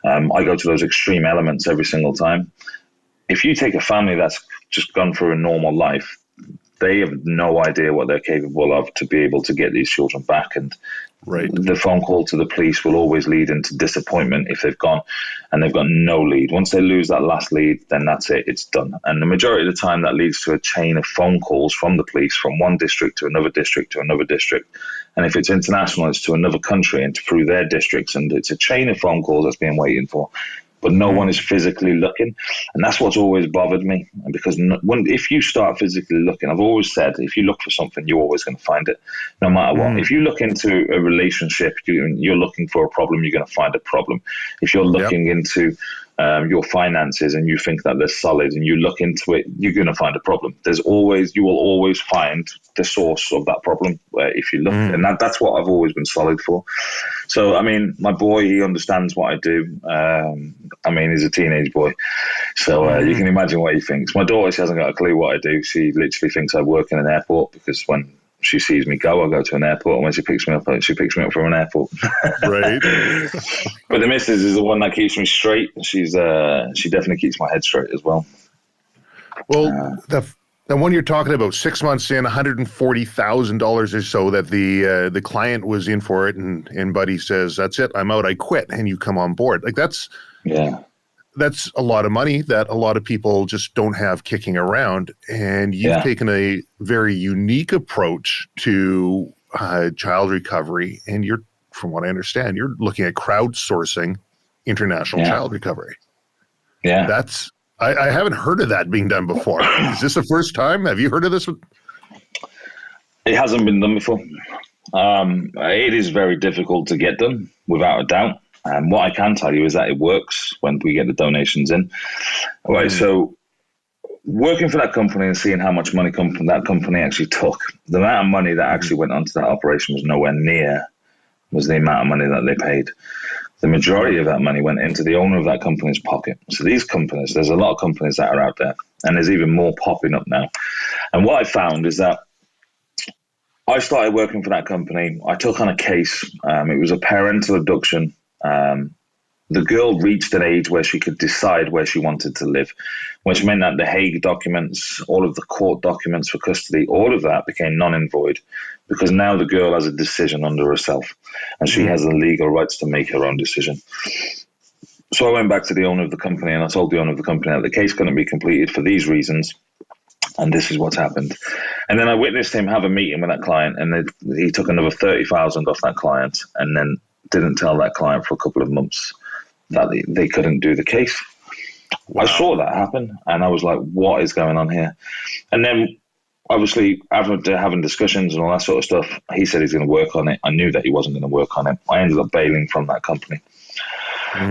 I go to those extreme elements every single time. If you take a family that's just gone through a normal life, they have no idea what they're capable of to be able to get these children back. And the phone call to the police will always lead into disappointment if they've gone and they've got no lead. Once they lose that last lead, then that's it, it's done. And the majority of the time that leads to a chain of phone calls from the police from one district to another district to another district. And if it's international, it's to another country and through their districts. And it's a chain of phone calls that's being waiting for. But no one is physically looking. And that's what's always bothered me. Because if you start physically looking, I've always said, if you look for something, you're always going to find it, no matter what. If you look into a relationship, you're looking for a problem, you're going to find a problem. If you're looking into your finances and you think that they're solid and you look into it, you're going to find a problem. You will always find the source of that problem if you look. And that's what I've always been solid for. So, I mean, my boy, he understands what I do. I mean, he's a teenage boy. So you can imagine what he thinks. My daughter, she hasn't got a clue what I do. She literally thinks I work in an airport because when she sees me go, I go to an airport, and when she picks me up from an airport.
Right.
But the missus is the one that keeps me straight. She definitely keeps my head straight as well.
Well, the one you're talking about, 6 months in, $140,000 or so that the client was in for it, and Buddy says, "That's it, I'm out, I quit," and you come on board. Like that's a lot of money that a lot of people just don't have kicking around. And you've taken a very unique approach to child recovery. And from what I understand, you're looking at crowdsourcing international child recovery. Yeah. I haven't heard of that being done before. Is this the first time? Have you heard of this?
It hasn't been done before. It is very difficult to get done, without a doubt. And what I can tell you is that it works when we get the donations in. All right, so working for that company and seeing how much money that company actually took, the amount of money that actually went onto that operation was nowhere near was the amount of money that they paid. The majority of that money went into the owner of that company's pocket. So these companies, there's a lot of companies that are out there, and there's even more popping up now. And what I found is that I started working for that company. I took on a case. It was a parental abduction. The girl reached an age where she could decide where she wanted to live, which meant that the Hague documents, all of the court documents for custody, all of that became non and void because now the girl has a decision under herself and she has the legal rights to make her own decision. So I went back to the owner of the company and I told the owner of the company that the case couldn't be completed for these reasons. And this is what's happened. And then I witnessed him have a meeting with that client, and he took another $30,000 off that client, and then didn't tell that client for a couple of months that they couldn't do the case. Wow. I saw that happen, and I was like, what is going on here? And then, obviously, after having discussions and all that sort of stuff, he said he's going to work on it. I knew that he wasn't going to work on it. I ended up bailing from that company.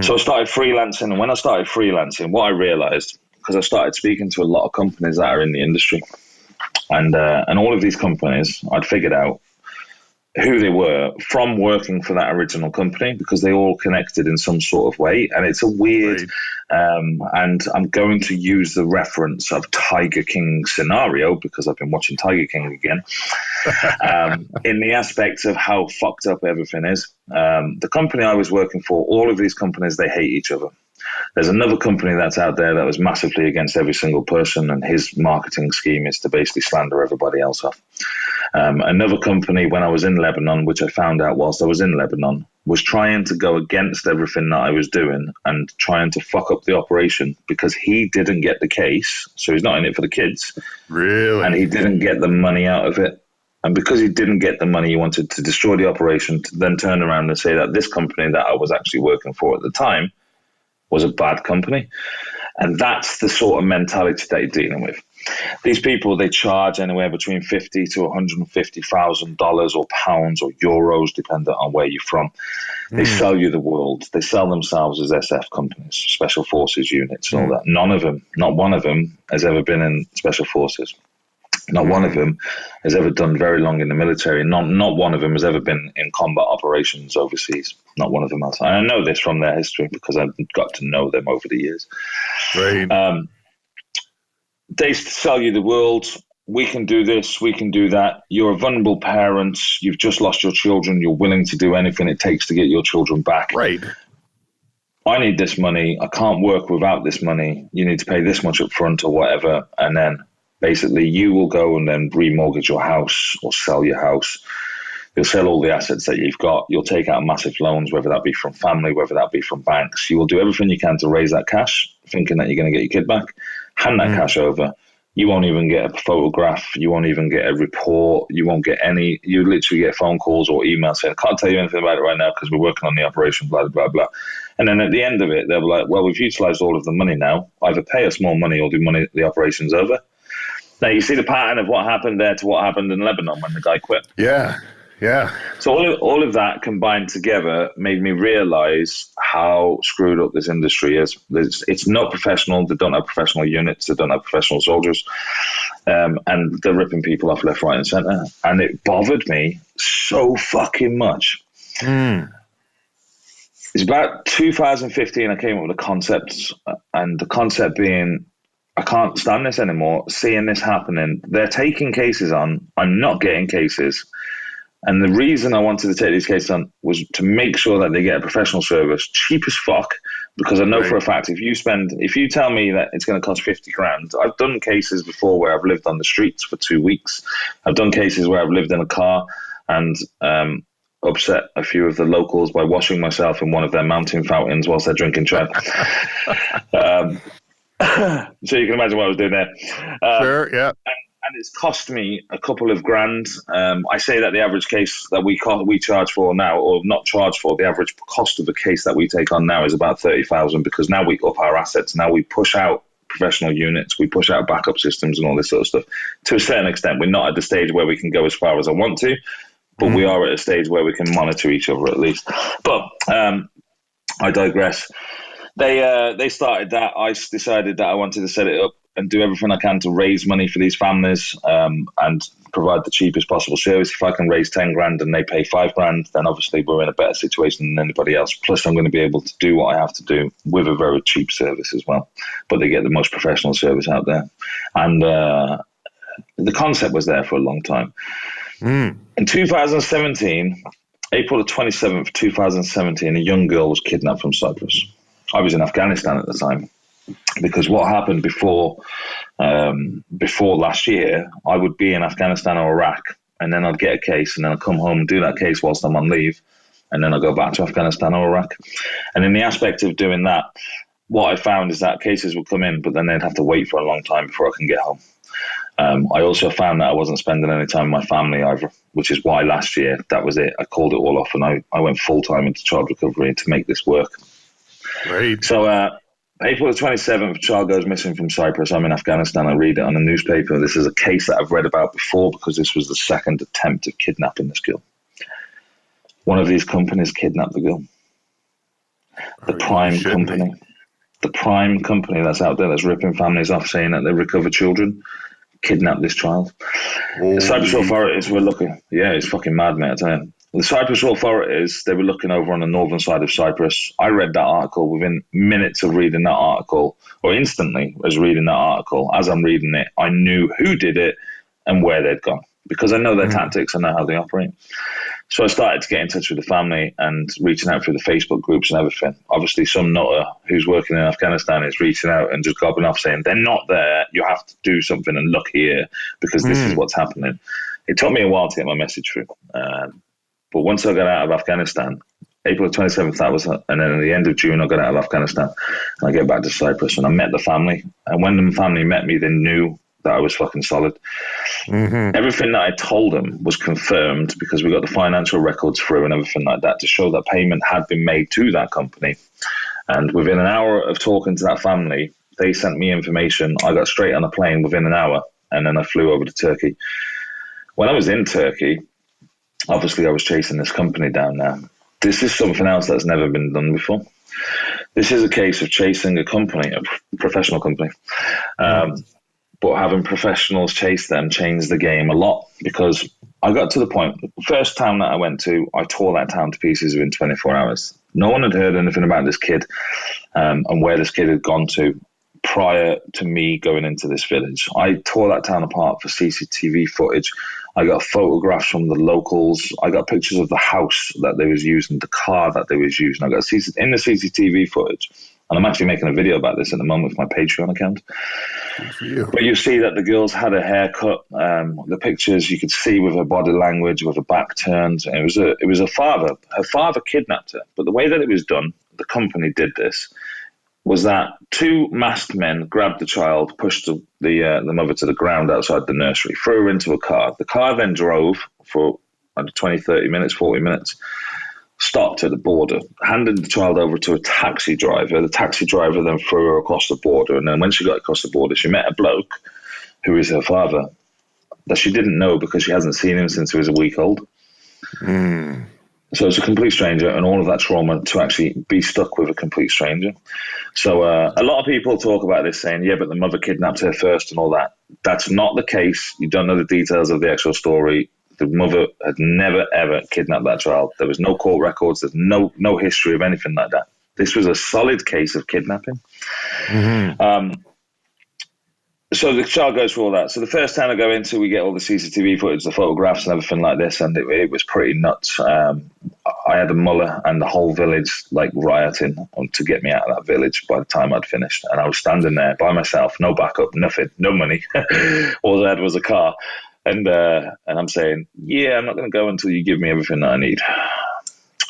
So I started freelancing, and when I started freelancing, what I realized, because I started speaking to a lot of companies that are in the industry, and all of these companies, I'd figured out who they were from working for that original company because they all connected in some sort of way. And it's a weird, and I'm going to use the reference of Tiger King scenario because I've been watching Tiger King again, in the aspects of how fucked up everything is. The company I was working for, all of these companies, they hate each other. There's another company that's out there that was massively against every single person, and his marketing scheme is to basically slander everybody else off. Another company, when I was in Lebanon, which I found out whilst I was in Lebanon, was trying to go against everything that I was doing and trying to fuck up the operation because he didn't get the case, so he's not in it for the kids.
Really?
And he didn't get the money out of it. And because he didn't get the money, he wanted to destroy the operation, to then turn around and say that this company that I was actually working for at the time was a bad company. And that's the sort of mentality that you're dealing with. These people, they charge anywhere between $50,000 to $150,000 or pounds or euros, depending on where you're from. They sell you the world. They sell themselves as SF companies, special forces units and all that. None of them, not one of them, has ever been in special forces. Not one of them has ever done very long in the military. Not one of them has ever been in combat operations overseas. Not one of them has. And I know this from their history because I've got to know them over the years.
Right.
They sell you the world. We can do this. We can do that. You're a vulnerable parent. You've just lost your children. You're willing to do anything it takes to get your children back.
Right.
I need this money. I can't work without this money. You need to pay this much up front or whatever. And then basically you will go and then remortgage your house or sell your house. You'll sell all the assets that you've got. You'll take out massive loans, whether that be from family, whether that be from banks. You will do everything you can to raise that cash, thinking that you're going to get your kid back. Hand that cash over. You won't even get a photograph. You won't even get a report. You won't get any. You literally get phone calls or emails saying, I can't tell you anything about it right now because we're working on the operation, blah, blah, blah. And then at the end of it, they'll be like, well, we've utilized all of the money now. Either pay us more money or the operation's over. Now, you see the pattern of what happened there to what happened in Lebanon when the guy quit.
Yeah.
Yeah.
So all of that combined together made me realize how screwed up this industry is. It's not professional. They don't have professional units. They don't have professional soldiers. And they're ripping people off left, right, and center. And it bothered me so fucking much. It's about 2015 I came up with a concept, and the concept being, I can't stand this anymore, seeing this happening. They're taking cases on. I'm not getting cases. And the reason I wanted to take these cases on was to make sure that they get a professional service, cheap as fuck, because I know for a fact if you tell me that it's going to cost 50 grand, I've done cases before where I've lived on the streets for 2 weeks. I've done cases where I've lived in a car and upset a few of the locals by washing myself in one of their mountain fountains whilst they're drinking chai. So you can imagine what I was doing there.
Sure, yeah.
And it's cost me a couple of grand. I say that the average case that we charge for now, or not charge for, the average cost of the case that we take on now is about 30,000, because now we up our assets. Now we push out professional units, we push out backup systems and all this sort of stuff. To a certain extent, we're not at the stage where we can go as far as I want to, but we are at a stage where we can monitor each other at least. But I digress. They started that. I decided that I wanted to set it up and do everything I can to raise money for these families and provide the cheapest possible service. If I can raise 10 grand and they pay 5 grand, then obviously we're in a better situation than anybody else. Plus, I'm going to be able to do what I have to do with a very cheap service as well. But they get the most professional service out there. And the concept was there for a long time. In 2017, April the 27th, 2017, a young girl was kidnapped from Cyprus. I was in Afghanistan at the time, because what happened before last year, I would be in Afghanistan or Iraq, and then I'd get a case, and then I'd come home and do that case whilst I'm on leave, and then I'd go back to Afghanistan or Iraq. And in the aspect of doing that, what I found is that cases would come in, but then they'd have to wait for a long time before I can get home. I also found that I wasn't spending any time with my family either, which is why last year, that was it. I called it all off, and I went full-time into child recovery to make this work.
Right.
So April the 27th, a child goes missing from Cyprus. I'm in Afghanistan. I read it on the newspaper. This is a case that I've read about before, because this was the second attempt of kidnapping this girl. One of these companies kidnapped the girl. The prime company that's out there that's ripping families off, saying that they recover children, kidnapped this child. The Cyprus authorities were looking. Yeah, it's fucking mad, mate, I tell you. The Cyprus authorities, they were looking over on the northern side of Cyprus. I read that article within minutes of reading that article, or instantly as reading that article. As I'm reading it, I knew who did it and where they'd gone, because I know their tactics, I know how they operate. So I started to get in touch with the family and reaching out through the Facebook groups and everything. Obviously, some nutter who's working in Afghanistan is reaching out and just gobbling off saying, they're not there, you have to do something and look here, because this is what's happening. It took me a while to get my message through. But once I got out of Afghanistan, April 27th, that was, and then at the end of June, I got out of Afghanistan and I get back to Cyprus and I met the family. And when the family met me, they knew that I was fucking solid. Everything that I told them was confirmed, because we got the financial records through and everything like that to show that payment had been made to that company. And within an hour of talking to that family, they sent me information. I got straight on a plane within an hour, and then I flew over to Turkey. When I was in Turkey, obviously I was chasing this company down there. This is something else that's never been done before. This is a case of chasing a company, a professional company. But having professionals chase them changed the game a lot, because I got to the point, the first town that I went to, I tore that town to pieces within 24 hours. No one had heard anything about this kid and where this kid had gone to prior to me going into this village. I tore that town apart for CCTV footage. I got photographs from the locals. I got pictures of the house that they was using, the car that they was using. I got in the CCTV footage. And I'm actually making a video about this at the moment with my Patreon account.
Good for you.
But you see that the girl's had a haircut. The pictures you could see with her body language, with her back turned. And it was a father. Her father kidnapped her. But the way that it was done, the company did this, was that 2 masked men grabbed the child, pushed the mother to the ground outside the nursery, threw her into a car. The car then drove for 20, 30 minutes, 40 minutes, stopped at the border, handed the child over to a taxi driver. The taxi driver then threw her across the border. And then when she got across the border, she met a bloke who is her father that she didn't know, because she hasn't seen him since he was a week old. So it's a complete stranger, and all of that trauma to actually be stuck with a complete stranger. So a lot of people talk about this saying, yeah, but the mother kidnapped her first and all that. That's not the case. You don't know the details of the actual story. The mother had never, ever kidnapped that child. There was no court records. There's no history of anything like that. This was a solid case of kidnapping. So the child goes through all that. So the first town I go into, we get all the CCTV footage, the photographs and everything like this, and it was pretty nuts. I had a mullah and the whole village like rioting to get me out of that village by the time I'd finished. And I was standing there by myself, no backup, nothing, no money. All I had was a car. And I'm saying, yeah, I'm not going to go until you give me everything that I need.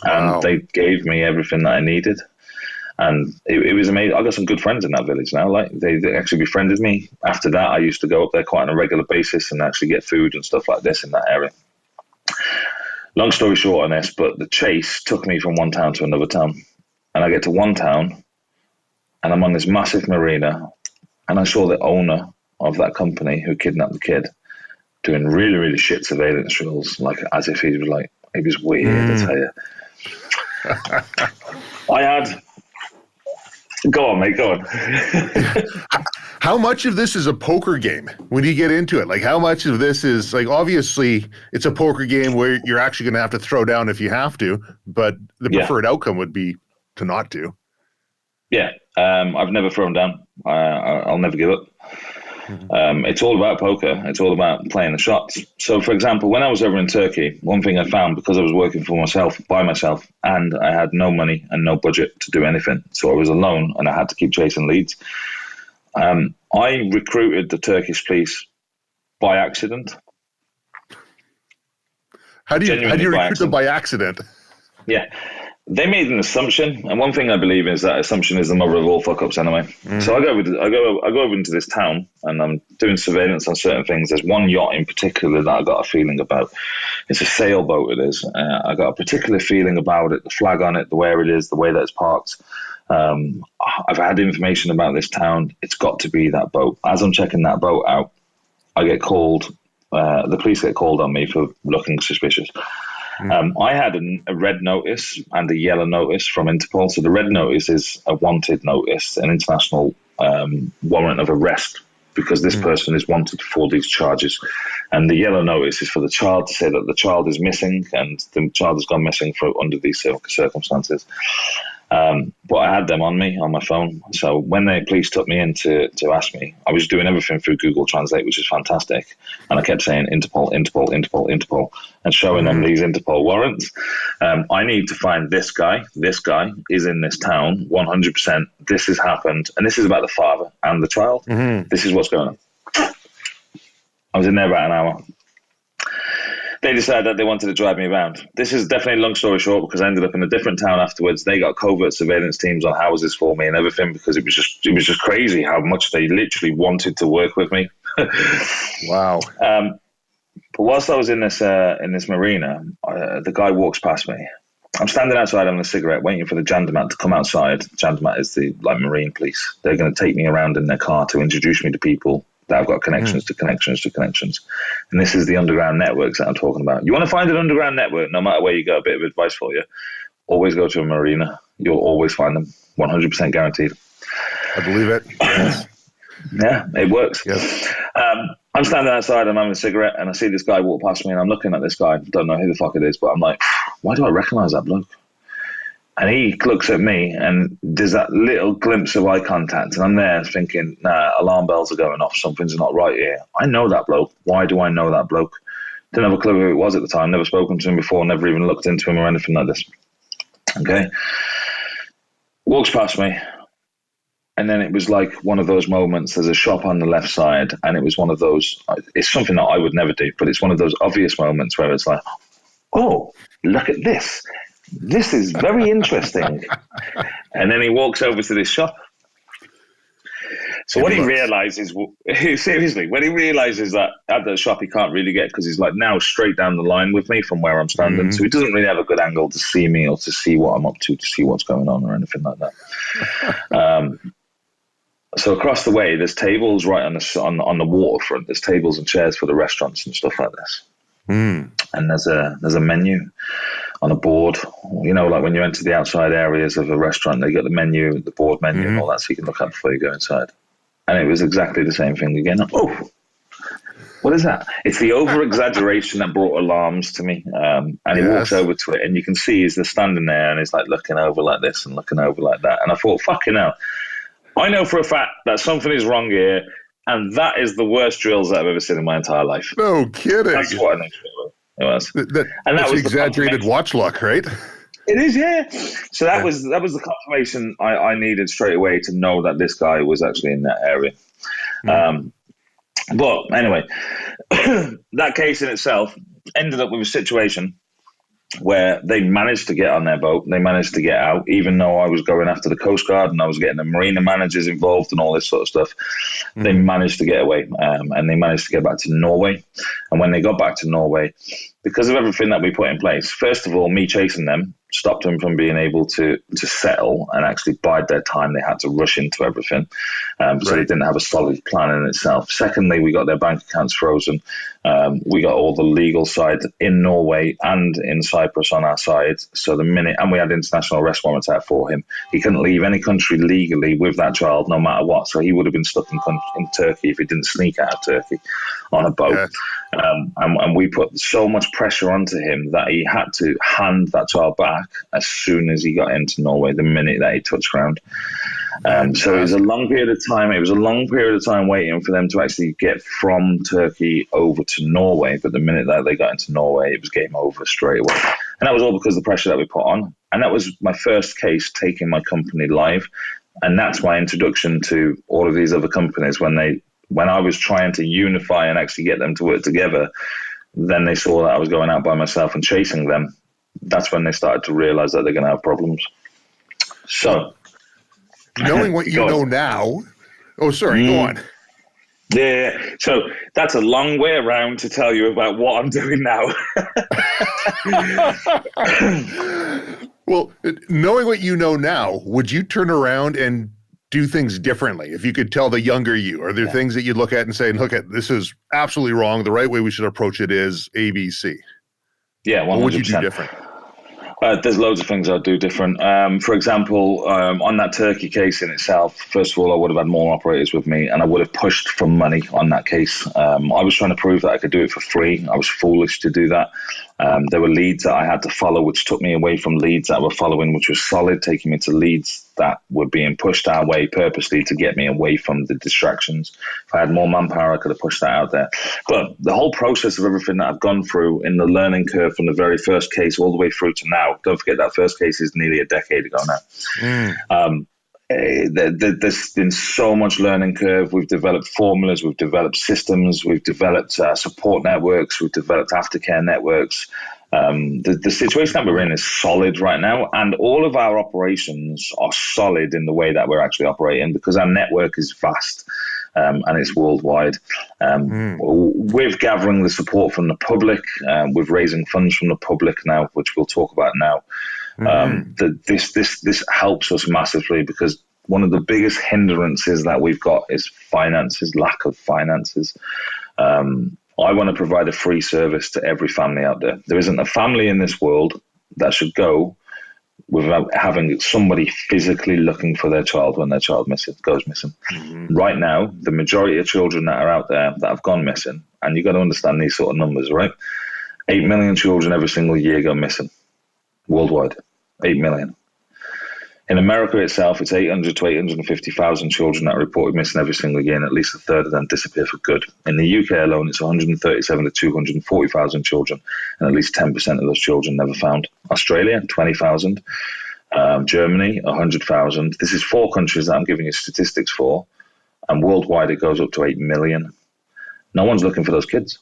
Wow.
And they gave me everything that I needed. And it was amazing. I got some good friends in that village now. Like they actually befriended me. After that, I used to go up there quite on a regular basis and actually get food and stuff like this in that area. Long story short on this, but the chase took me from one town to another town. And I get to one town and I'm on this massive marina and I saw the owner of that company who kidnapped the kid doing really, really shit surveillance drills, like as if he was like, it was weird, I tell you. I had... Go on, mate, go on.
How much of this is a poker game when you get into it? Like, how much of this is, like, obviously it's a poker game where you're actually going to have to throw down if you have to, but the preferred outcome would be to not do.
Yeah, I've never thrown down. I'll never give up. It's all about poker. It's all about playing the shots. So, for example, when I was over in Turkey, one thing I found, because I was working for myself, by myself, and I had no money and no budget to do anything, so I was alone and I had to keep chasing leads. I recruited the Turkish police by accident.
How do you recruit them by accident?
Yeah. They made an assumption, and one thing I believe is that assumption is the mother of all fuck-ups anyway. So I go over into this town, and I'm doing surveillance on certain things. There's one yacht in particular that I got a feeling about. It's a sailboat, it is. I got a particular feeling about it, the flag on it, the where it is, the way that it's parked. I've had information about this town. It's got to be that boat. As I'm checking that boat out, I get called. The police get called on me for looking suspicious. I had a red notice and a yellow notice from Interpol. So the red notice is a wanted notice, an international warrant of arrest, because this person is wanted for these charges. And the yellow notice is for the child, to say that the child is missing and the child has gone missing under these circumstances. But I had them on me on my phone. So when the police took me in to ask me, I was doing everything through Google Translate, which is fantastic. And I kept saying Interpol, Interpol, Interpol, Interpol, and showing them these Interpol warrants. I need to find this guy. This guy is in this town, 100%. This has happened. And this is about the father and the child. This is what's going on. I was in there about an hour. They decided that they wanted to drive me around. This is definitely a long story short, because I ended up in a different town afterwards. They got covert surveillance teams on houses for me and everything, because it was just crazy how much they literally wanted to work with me.
Wow.
But whilst I was in this marina, the guy walks past me. I'm standing outside having a cigarette, waiting for the Jandamat to come outside. Jandamat is the marine police. They're going to take me around in their car to introduce me to people that I've got connections to connections. And this is the underground networks that I'm talking about. You want to find an underground network, no matter where you go, a bit of advice for you. Always go to a marina. You'll always find them. 100% guaranteed.
I believe it. Yes.
Yeah, it works.
Yes.
I'm standing outside, I'm having a cigarette, and I see this guy walk past me, and I'm looking at this guy. Don't know who the fuck it is, but I'm like, why do I recognize that bloke? And he looks at me, and there's that little glimpse of eye contact, and I'm there thinking, nah, alarm bells are going off. Something's not right here. I know that bloke. Why do I know that bloke? Didn't have a clue who it was at the time. Never spoken to him before. Never even looked into him or anything like this. Okay. Walks past me. And then it was like one of those moments. There's a shop on the left side, and it was one of those. It's something that I would never do, but it's one of those obvious moments where it's like, oh, look at this. This is very interesting. And then he walks over to this shop. So what he realizes, seriously, when he realizes that at the shop he can't really get, because he's like now straight down the line with me from where I'm standing, so he doesn't really have a good angle to see me or to see what I'm up to see what's going on or anything like that. So across the way, there's tables right on the waterfront. There's tables and chairs for the restaurants and stuff like this. and there's a menu on a board. Like when you enter the outside areas of a restaurant, they got the menu, the board menu, and all that, so you can look up before you go inside. And it was exactly the same thing again. Oh, what is that? It's the over-exaggeration that brought alarms to me. And he walks over to it, and you can see he's standing there, and he's like looking over like this and looking over like that. And I thought, fucking hell, I know for a fact that something is wrong here, and that is the worst drills that I've ever seen in my entire life.
No kidding.
That's what I know it was. And that was
exaggerated watch luck, right?
It is, yeah. So that was the confirmation I needed straight away to know that this guy was actually in that area. But anyway, that case in itself ended up with a situation where they managed to get on their boat. They managed to get out, even though I was going after the Coast Guard and I was getting the marina managers involved and all this sort of stuff. They managed to get away, and they managed to get back to Norway. And when they got back to Norway, because of everything that we put in place, first of all, me chasing them stopped them from being able to settle and actually bide their time. They had to rush into everything. So they didn't have a solid plan in itself. Secondly, we got their bank accounts frozen. We got all the legal side in Norway and in Cyprus on our side. So and we had international arrest warrants out for him. He couldn't leave any country legally with that child, no matter what. So he would have been stuck in Turkey if he didn't sneak out of Turkey on a boat. And we put so much pressure onto him that he had to hand that child back as soon as he got into Norway, the minute that he touched ground. So it was a long period of time. It was a long period of time waiting for them to actually get from Turkey over to Norway. But the minute that they got into Norway, it was game over straight away. And that was all because of the pressure that we put on. And that was my first case taking my company live. And that's my introduction to all of these other companies. When I was trying to unify and actually get them to work together, then they saw that I was going out by myself and chasing them. That's when they started to realize that they're going to have problems. So,
knowing what you know now. Oh, sorry, go on.
Yeah, so that's a long way around to tell you about what I'm doing now.
Well, knowing what you know now, would you turn around and do things differently? If you could tell the younger you, are there things that you'd look at and say, look at this is absolutely wrong. The right way we should approach it is ABC.
Yeah, 100%.
What would you do different?
There's loads of things I'd do different. For example, on that Turkey case in itself, first of all, I would have had more operators with me and I would have pushed for money on that case. I was trying to prove that I could do it for free. I was foolish to do that. There were leads that I had to follow, which took me away from leads that were following, which was solid, taking me to leads that were being pushed our way purposely to get me away from the distractions. If I had more manpower, I could have pushed that out there. But the whole process of everything that I've gone through in the learning curve from the very first case all the way through to now, don't forget that first case is nearly a decade ago now. There's been so much learning curve. We've developed formulas, we've developed systems, we've developed support networks, we've developed aftercare networks. The situation that we're in is solid right now, and all of our operations are solid in the way that we're actually operating because our network is vast and it's worldwide. We're gathering the support from the public. We're raising funds from the public now, which we'll talk about now. This helps us massively because one of the biggest hindrances that we've got is finances, lack of finances. I want to provide a free service to every family out there. There isn't a family in this world that should go without having somebody physically looking for their child when their child goes missing. Right now, the majority of children that are out there that have gone missing, and you've got to understand these sort of numbers, right? 8 million children every single year go missing worldwide. 8 million. In America itself, it's 800 to 850,000 children that are reported missing every single year, and at least a third of them disappear for good. In the UK alone, it's 137 to 240,000 children, and at least 10% of those children never found. Australia, 20,000. Germany, 100,000. This is 4 countries that I'm giving you statistics for, and worldwide it goes up to 8 million. No one's looking for those kids.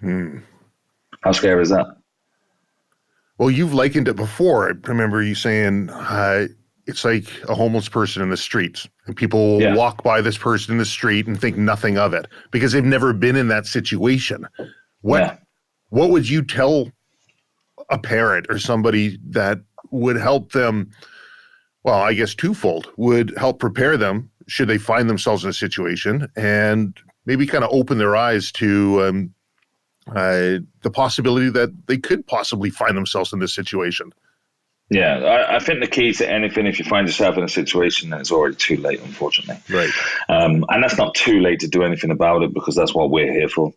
How scary is that?
Well, you've likened it before. I remember you saying it's like a homeless person in the streets, and people will walk by this person in the street and think nothing of it because they've never been in that situation. What would you tell a parent or somebody that would help them? Well, I guess twofold, would help prepare them should they find themselves in a situation and maybe kind of open their eyes to the possibility that they could possibly find themselves in this situation.
Yeah, I think the key to anything, if you find yourself in a situation, then it's already too late, unfortunately.
Right.
And that's not too late to do anything about it, because that's what we're here for.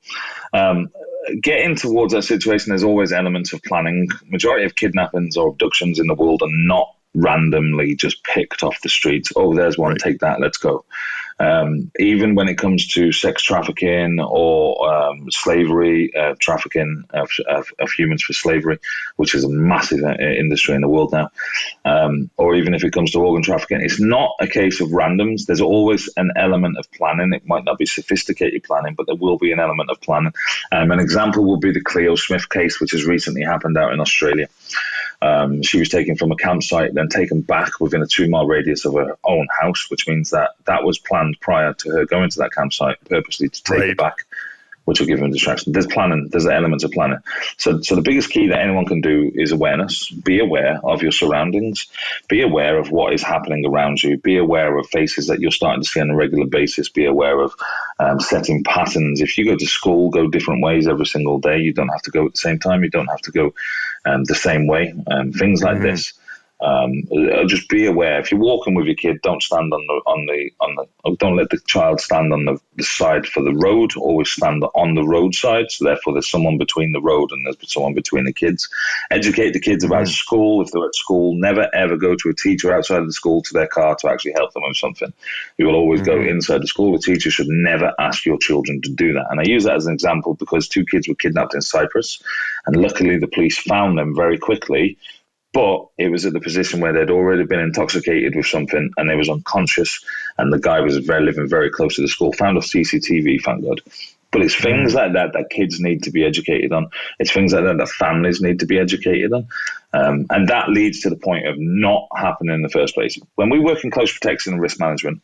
Getting towards that situation, there's always elements of planning. Majority of kidnappings or abductions in the world are not randomly just picked off the streets. Oh, there's one, take that, let's go. Even when it comes to sex trafficking or slavery, trafficking of humans for slavery, which is a massive industry in the world now, or even if it comes to organ trafficking, it's not a case of randoms. There's always an element of planning. It might not be sophisticated planning, but there will be an element of planning. An example will be the Cleo Smith case, which has recently happened out in Australia. She was taken from a campsite, then taken back within a 2-mile radius of her own house, which means that was planned prior to her going to that campsite purposely to take it back, which will give them a distraction. There's planning. There's elements of planning. So the biggest key that anyone can do is awareness. Be aware of your surroundings. Be aware of what is happening around you. Be aware of faces that you're starting to see on a regular basis. Be aware of setting patterns. If you go to school, go different ways every single day. You don't have to go at the same time. You don't have to go the same way. Things like this. Just be aware. If you're walking with your kid, don't stand don't let the child stand on the side for the road. Always stand on the roadside. So therefore, there's someone between the road and there's someone between the kids. Educate the kids about school. If they're at school, never ever go to a teacher outside of the school to their car to actually help them with something. You will always go inside the school. The teacher should never ask your children to do that. And I use that as an example because 2 kids were kidnapped in Cyprus, and luckily the police found them very quickly. But it was at the position where they'd already been intoxicated with something and they was unconscious, and the guy was living very close to the school. Found off CCTV, thank God. But it's things like that kids need to be educated on. It's things like that families need to be educated on. And that leads to the point of not happening in the first place. When we work in close protection and risk management,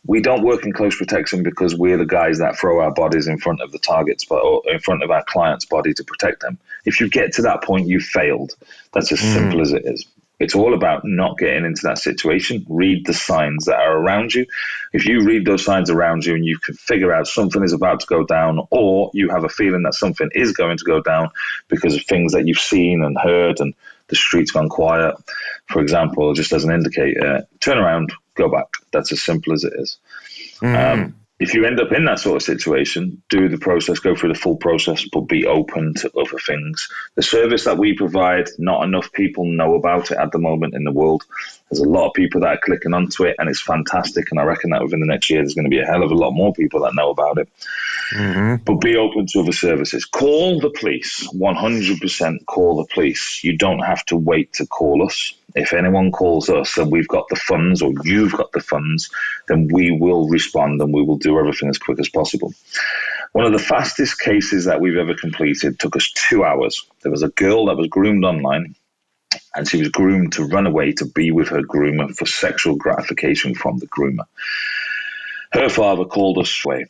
we don't work in close protection because we're the guys that throw our bodies in front of the targets or in front of our client's body to protect them. If you get to that point, you've failed. That's as simple as it is. It's all about not getting into that situation. Read the signs that are around you. If you read those signs around you and you can figure out something is about to go down, or you have a feeling that something is going to go down because of things that you've seen and heard and the street's gone quiet, for example, just as an indicator, turn around, go back. That's as simple as it is. If you end up in that sort of situation, do the process, go through the full process, but be open to other things. The service that we provide, not enough people know about it at the moment in the world. There's a lot of people that are clicking onto it, and it's fantastic. And I reckon that within the next year, there's going to be a hell of a lot more people that know about it. But be open to other services. Call the police. 100% call the police. You don't have to wait to call us. If anyone calls us and we've got the funds, or you've got the funds, then we will respond and we will do everything as quick as possible. One of the fastest cases that we've ever completed took us 2 hours. There was a girl that was groomed online, and she was groomed to run away to be with her groomer for sexual gratification from the groomer. Her father called us away.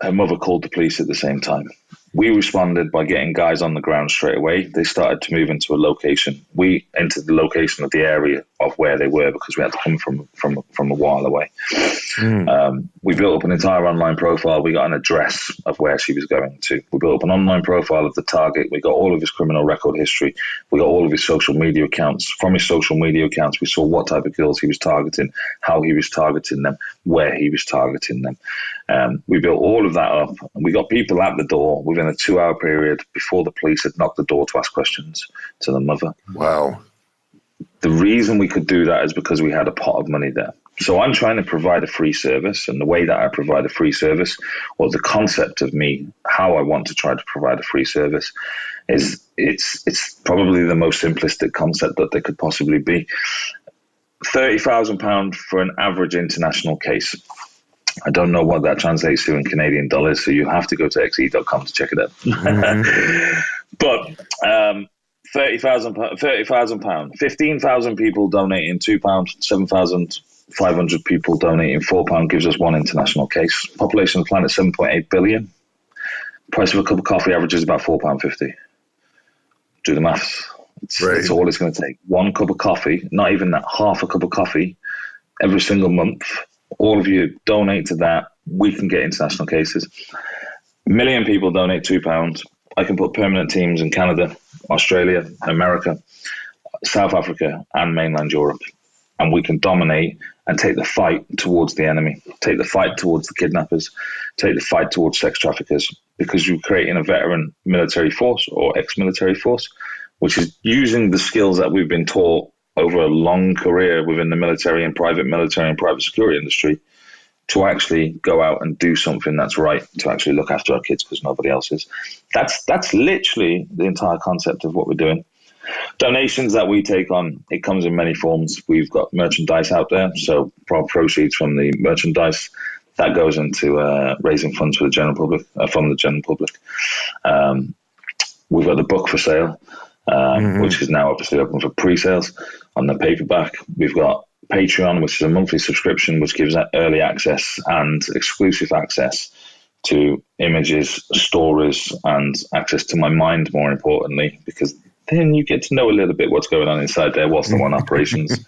Her mother called the police at the same time. We responded by getting guys on the ground straight away. They started to move into a location. We entered the location of the area of where they were because we had to come from a while away. We built up an entire online profile. We got an address of where she was going to. We built up an online profile of the target. We got all of his criminal record history. We got all of his social media accounts. From his social media accounts, we saw what type of girls he was targeting, how he was targeting them, where he was targeting them. We built all of that up, and we got people at the door within a 2-hour period before the police had knocked the door to ask questions to the mother.
Wow.
The reason we could do that is because we had a pot of money there. So I'm trying to provide a free service, and the way that I provide a free service, or the concept of me, how I want to try to provide a free service, is it's probably the most simplistic concept that there could possibly be. £30,000 for an average international case. I don't know what that translates to in Canadian dollars, so you have to go to xe.com to check it out. But £30,000, 15,000 people donating £2, 7,500 people donating £4 gives us one international case. Population of the planet 7.8 billion. Price of a cup of coffee averages about £4.50. Do the maths. That's all it's going to take. One cup of coffee, not even that, half a cup of coffee every single month. All of you donate to that. We can get international cases. million people donate £2. I can put permanent teams in Canada, Australia, America, South Africa, and mainland Europe. And we can dominate and take the fight towards the enemy, take the fight towards the kidnappers, take the fight towards sex traffickers, because you're creating a veteran military force or ex-military force, which is using the skills that we've been taught over a long career within the military and private security industry to actually go out and do something that's right, to actually look after our kids because nobody else is. That's literally the entire concept of what we're doing. Donations that we take on, it comes in many forms. We've got merchandise out there, so proceeds from the merchandise that goes into raising funds for the general public. We've got the book for sale, which is now obviously open for pre-sales on the paperback. We've got Patreon, which is a monthly subscription, which gives early access and exclusive access to images, stories, and access to my mind, more importantly, because then you get to know a little bit what's going on inside there whilst I'm on operations.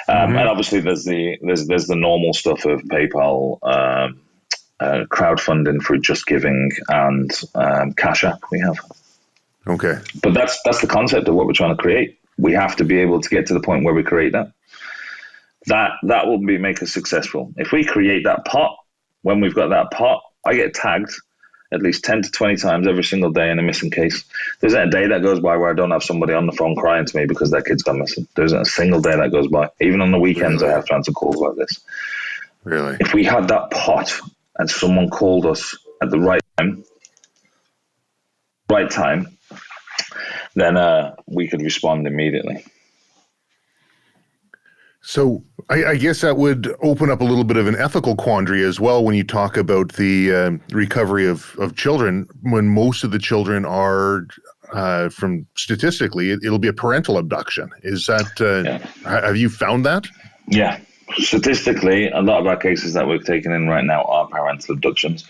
And obviously there's the normal stuff of PayPal, crowdfunding through Just Giving, and Cash App we have.
Okay.
But that's the concept of what we're trying to create. We have to be able to get to the point where we create that. That will make us successful. If we create that pot, when we've got that pot, I get tagged at least 10 to 20 times every single day in a missing case. There isn't a day that goes by where I don't have somebody on the phone crying to me because their kid's gone missing. There isn't a single day that goes by. Even on the weekends, I have to answer calls like this.
Really?
If we had that pot and someone called us at the right time, then we could respond immediately.
So I guess that would open up a little bit of an ethical quandary as well when you talk about the recovery of children, when most of the children are, from statistically, it'll be a parental abduction. Is that, have you found that?
Yeah. Statistically, a lot of our cases that we've taken in right now are parental abductions.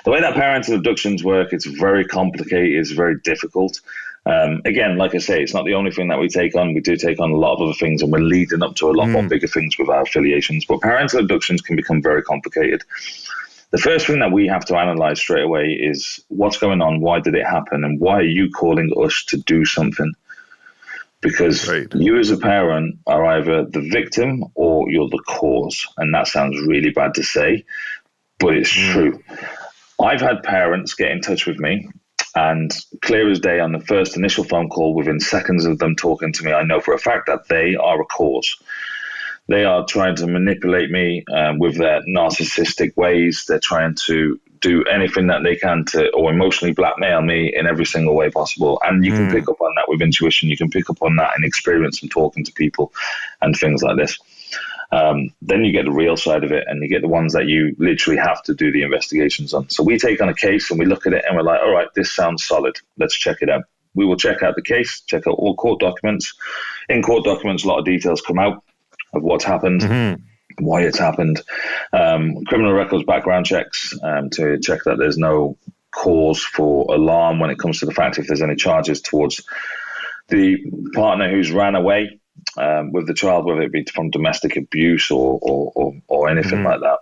The way that parental abductions work, it's very complicated, it's very difficult. Again, like I say, it's not the only thing that we take on. We do take on a lot of other things, and we're leading up to a lot more bigger things with our affiliations. But parental abductions can become very complicated. The first thing that we have to analyze straight away is what's going on, why did it happen, and why are you calling us to do something? Because you as a parent are either the victim or you're the cause. And that sounds really bad to say, but it's true. I've had parents get in touch with me, and clear as day on the first initial phone call, within seconds of them talking to me, I know for a fact that they are a cause. They are trying to manipulate me with their narcissistic ways. They're trying to do anything that they can to, or emotionally blackmail me in every single way possible. And you can pick up on that with intuition. You can pick up on that in experience and talking to people and things like this. Then you get the real side of it, and you get the ones that you literally have to do the investigations on. So we take on a case and we look at it and we're like, all right, this sounds solid. Let's check it out. We will check out the case, check out all court documents. In court documents, a lot of details come out of what's happened, why it's happened. Criminal records background checks to check that there's no cause for alarm when it comes to the fact if there's any charges towards the partner who's ran away with the child, whether it be from domestic abuse or anything like that.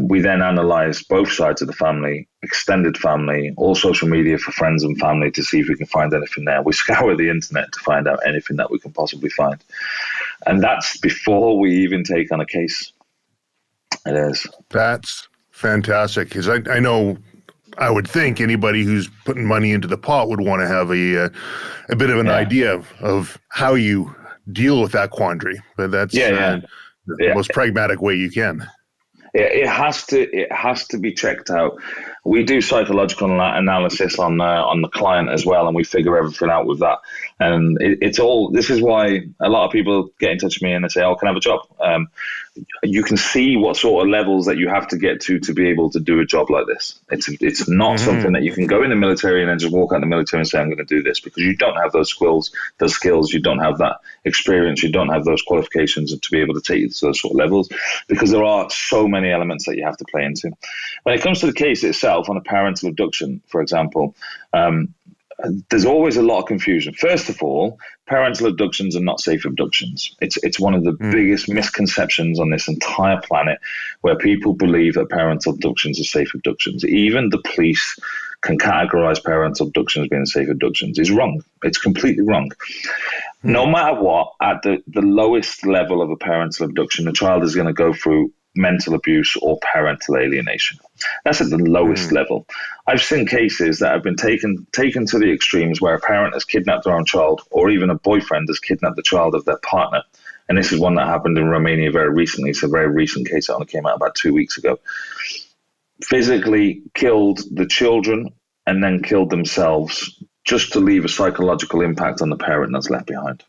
We then analyze both sides of the family, extended family, all social media for friends and family to see if we can find anything there. We scour the internet to find out anything that we can possibly find. And that's before we even take on a case. It is.
That's fantastic, because I know, I would think anybody who's putting money into the pot would want to have a bit of an idea of how you deal with that quandary. But that's the most pragmatic way you can.
It has to be checked out. We do psychological analysis on the client as well, and we figure everything out with that. And it's all. This is why a lot of people get in touch with me and they say, "Oh, can I have a job?" You can see what sort of levels that you have to get to be able to do a job like this. It's not something that you can go in the military and then just walk out the military and say, "I'm going to do this," because you don't have those skills. You don't have that experience. You don't have those qualifications to be able to take you to those sort of levels, because there are so many elements that you have to play into. When it comes to the case itself, on a parental abduction, for example, there's always a lot of confusion. First of all, parental abductions are not safe abductions. It's one of the biggest misconceptions on this entire planet, where people believe that parental abductions are safe abductions. Even the police can categorize parental abductions being safe abductions. Is wrong. It's completely wrong. No matter what, at the lowest level of a parental abduction, the child is going to go through mental abuse or parental alienation. That's at the lowest level. I've seen cases that have been taken to the extremes where a parent has kidnapped their own child, or even a boyfriend has kidnapped the child of their partner. And this is one that happened in Romania very recently. It's a very recent case that only came out about 2 weeks ago. Physically killed the children and then killed themselves just to leave a psychological impact on the parent that's left behind.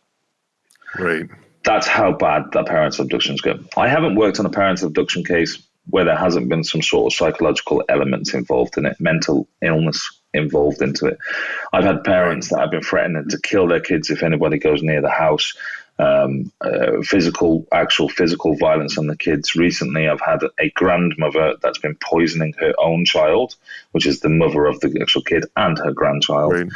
Right.
That's how bad that parental abductions go. I haven't worked on a parental abduction case where there hasn't been some sort of psychological elements involved in it, mental illness involved into it. I've had parents that have been threatening to kill their kids if anybody goes near the house. Actual physical violence on the kids. Recently, I've had a grandmother that's been poisoning her own child, which is the mother of the actual kid, and her grandchild,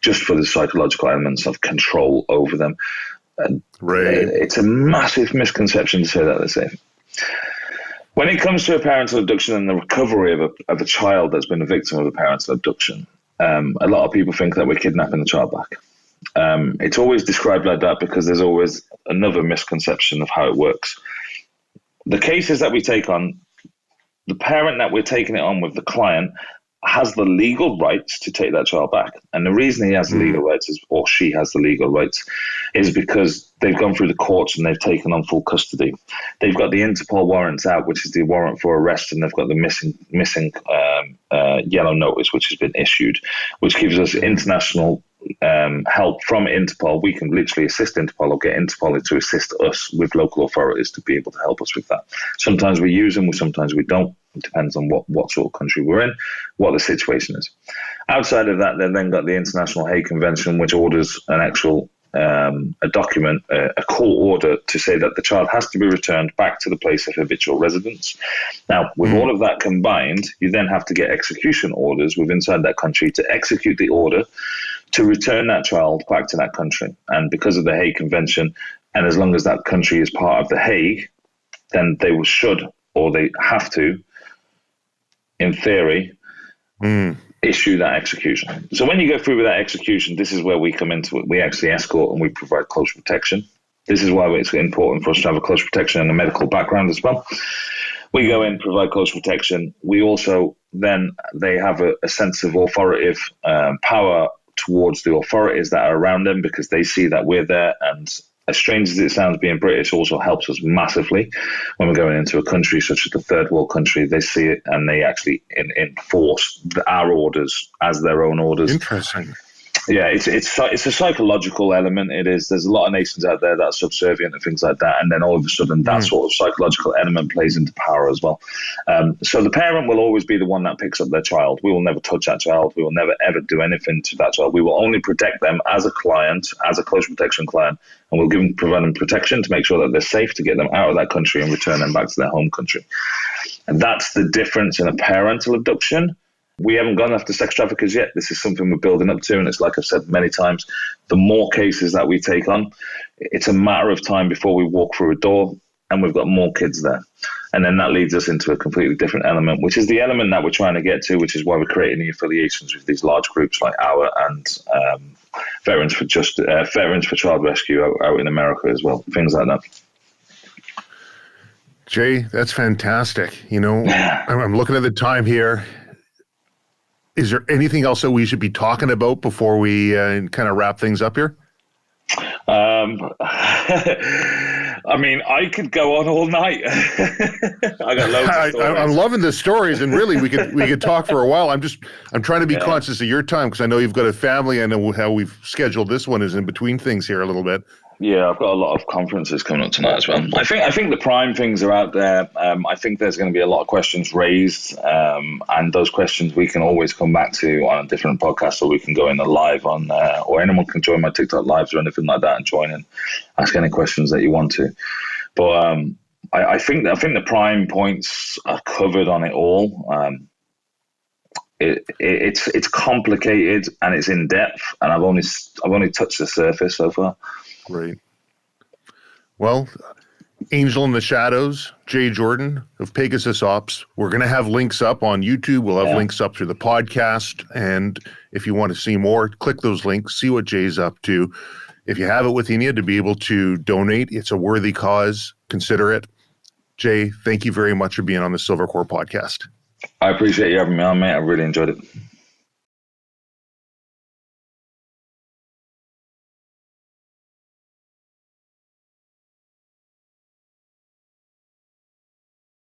just for the psychological elements of control over them. It's a massive misconception to say that they're safe. When it comes to a parental abduction and the recovery of a child that's been a victim of a parental abduction, a lot of people think that we're kidnapping the child back. It's always described like that because there's always another misconception of how it works. The cases that we take on, the parent that we're taking it on with, the client, has the legal rights to take that child back. And the reason he has the legal rights or she has the legal rights is because they've gone through the courts and they've taken on full custody. They've got the Interpol warrants out, which is the warrant for arrest, and they've got the missing yellow notice, which has been issued, which gives us international help from Interpol. We can literally assist Interpol or get Interpol to assist us with local authorities to be able to help us with that. Sometimes we use them, sometimes we don't. It depends on what sort of country we're in, what the situation is. Outside of that, they've then got the International Hague Convention, which orders an actual a document, a court order to say that the child has to be returned back to the place of habitual residence. Now, with all of that combined, you then have to get execution orders within inside that country to execute the order to return that child back to that country. And because of the Hague Convention, and as long as that country is part of the Hague, then they should, or they have to, in theory, issue that execution. So when you go through with that execution, this is where we come into it. We actually escort and we provide close protection. This is why it's important for us to have a close protection and a medical background as well. We go in, provide close protection. We also then, they have a sense of authoritative power towards the authorities that are around them, because they see that we're there. And as strange as it sounds, being British also helps us massively when we're going into a country such as the third world country. They see it and they actually enforce our orders as their own orders.
Interesting.
Yeah, it's a psychological element. It is. There's a lot of nations out there that are subservient and things like that, and then all of a sudden that sort of psychological element plays into power as well. So the parent will always be the one that picks up their child. We will never touch that child. We will never ever do anything to that child. We will only protect them as a client, as a close protection client, and we'll provide them protection to make sure that they're safe, to get them out of that country and return them back to their home country. And that's the difference in a parental abduction. We haven't gone after sex traffickers yet. This is something we're building up to, and it's like I've said many times, the more cases that we take on, it's a matter of time before we walk through a door and we've got more kids there. And then that leads us into a completely different element, which is the element that we're trying to get to, which is why we're creating the affiliations with these large groups like our and Veterans for Child Rescue out in America as well, things like that.
Jay, that's fantastic. You know, I'm looking at the time here. Is there anything else that we should be talking about before we kind of wrap things up here?
I mean, I could go on all night. I got loads of stories.
I'm loving the stories, and really, we could talk for a while. I'm trying to be conscious of your time, because I know you've got a family. I know how we've scheduled this one is in between things here a little bit.
Yeah, I've got a lot of conferences coming up tonight as well. I think the prime things are out there. I think there's going to be a lot of questions raised, and those questions we can always come back to on a different podcast, or we can go in a live on, or anyone can join my TikTok lives or anything like that and join and ask any questions that you want to. But I think the prime points are covered on it all. it's complicated and it's in depth, and I've only touched the surface so far.
Right. Well, Angel in the Shadows, Jay Jordan of Pegasus Ops. We're going to have links up on YouTube. We'll have links up through the podcast. And if you want to see more, click those links, see what Jay's up to. If you have it within you to be able to donate, it's a worthy cause. Consider it. Jay, thank you very much for being on the Silvercore podcast.
I appreciate you having me on, mate. I really enjoyed it.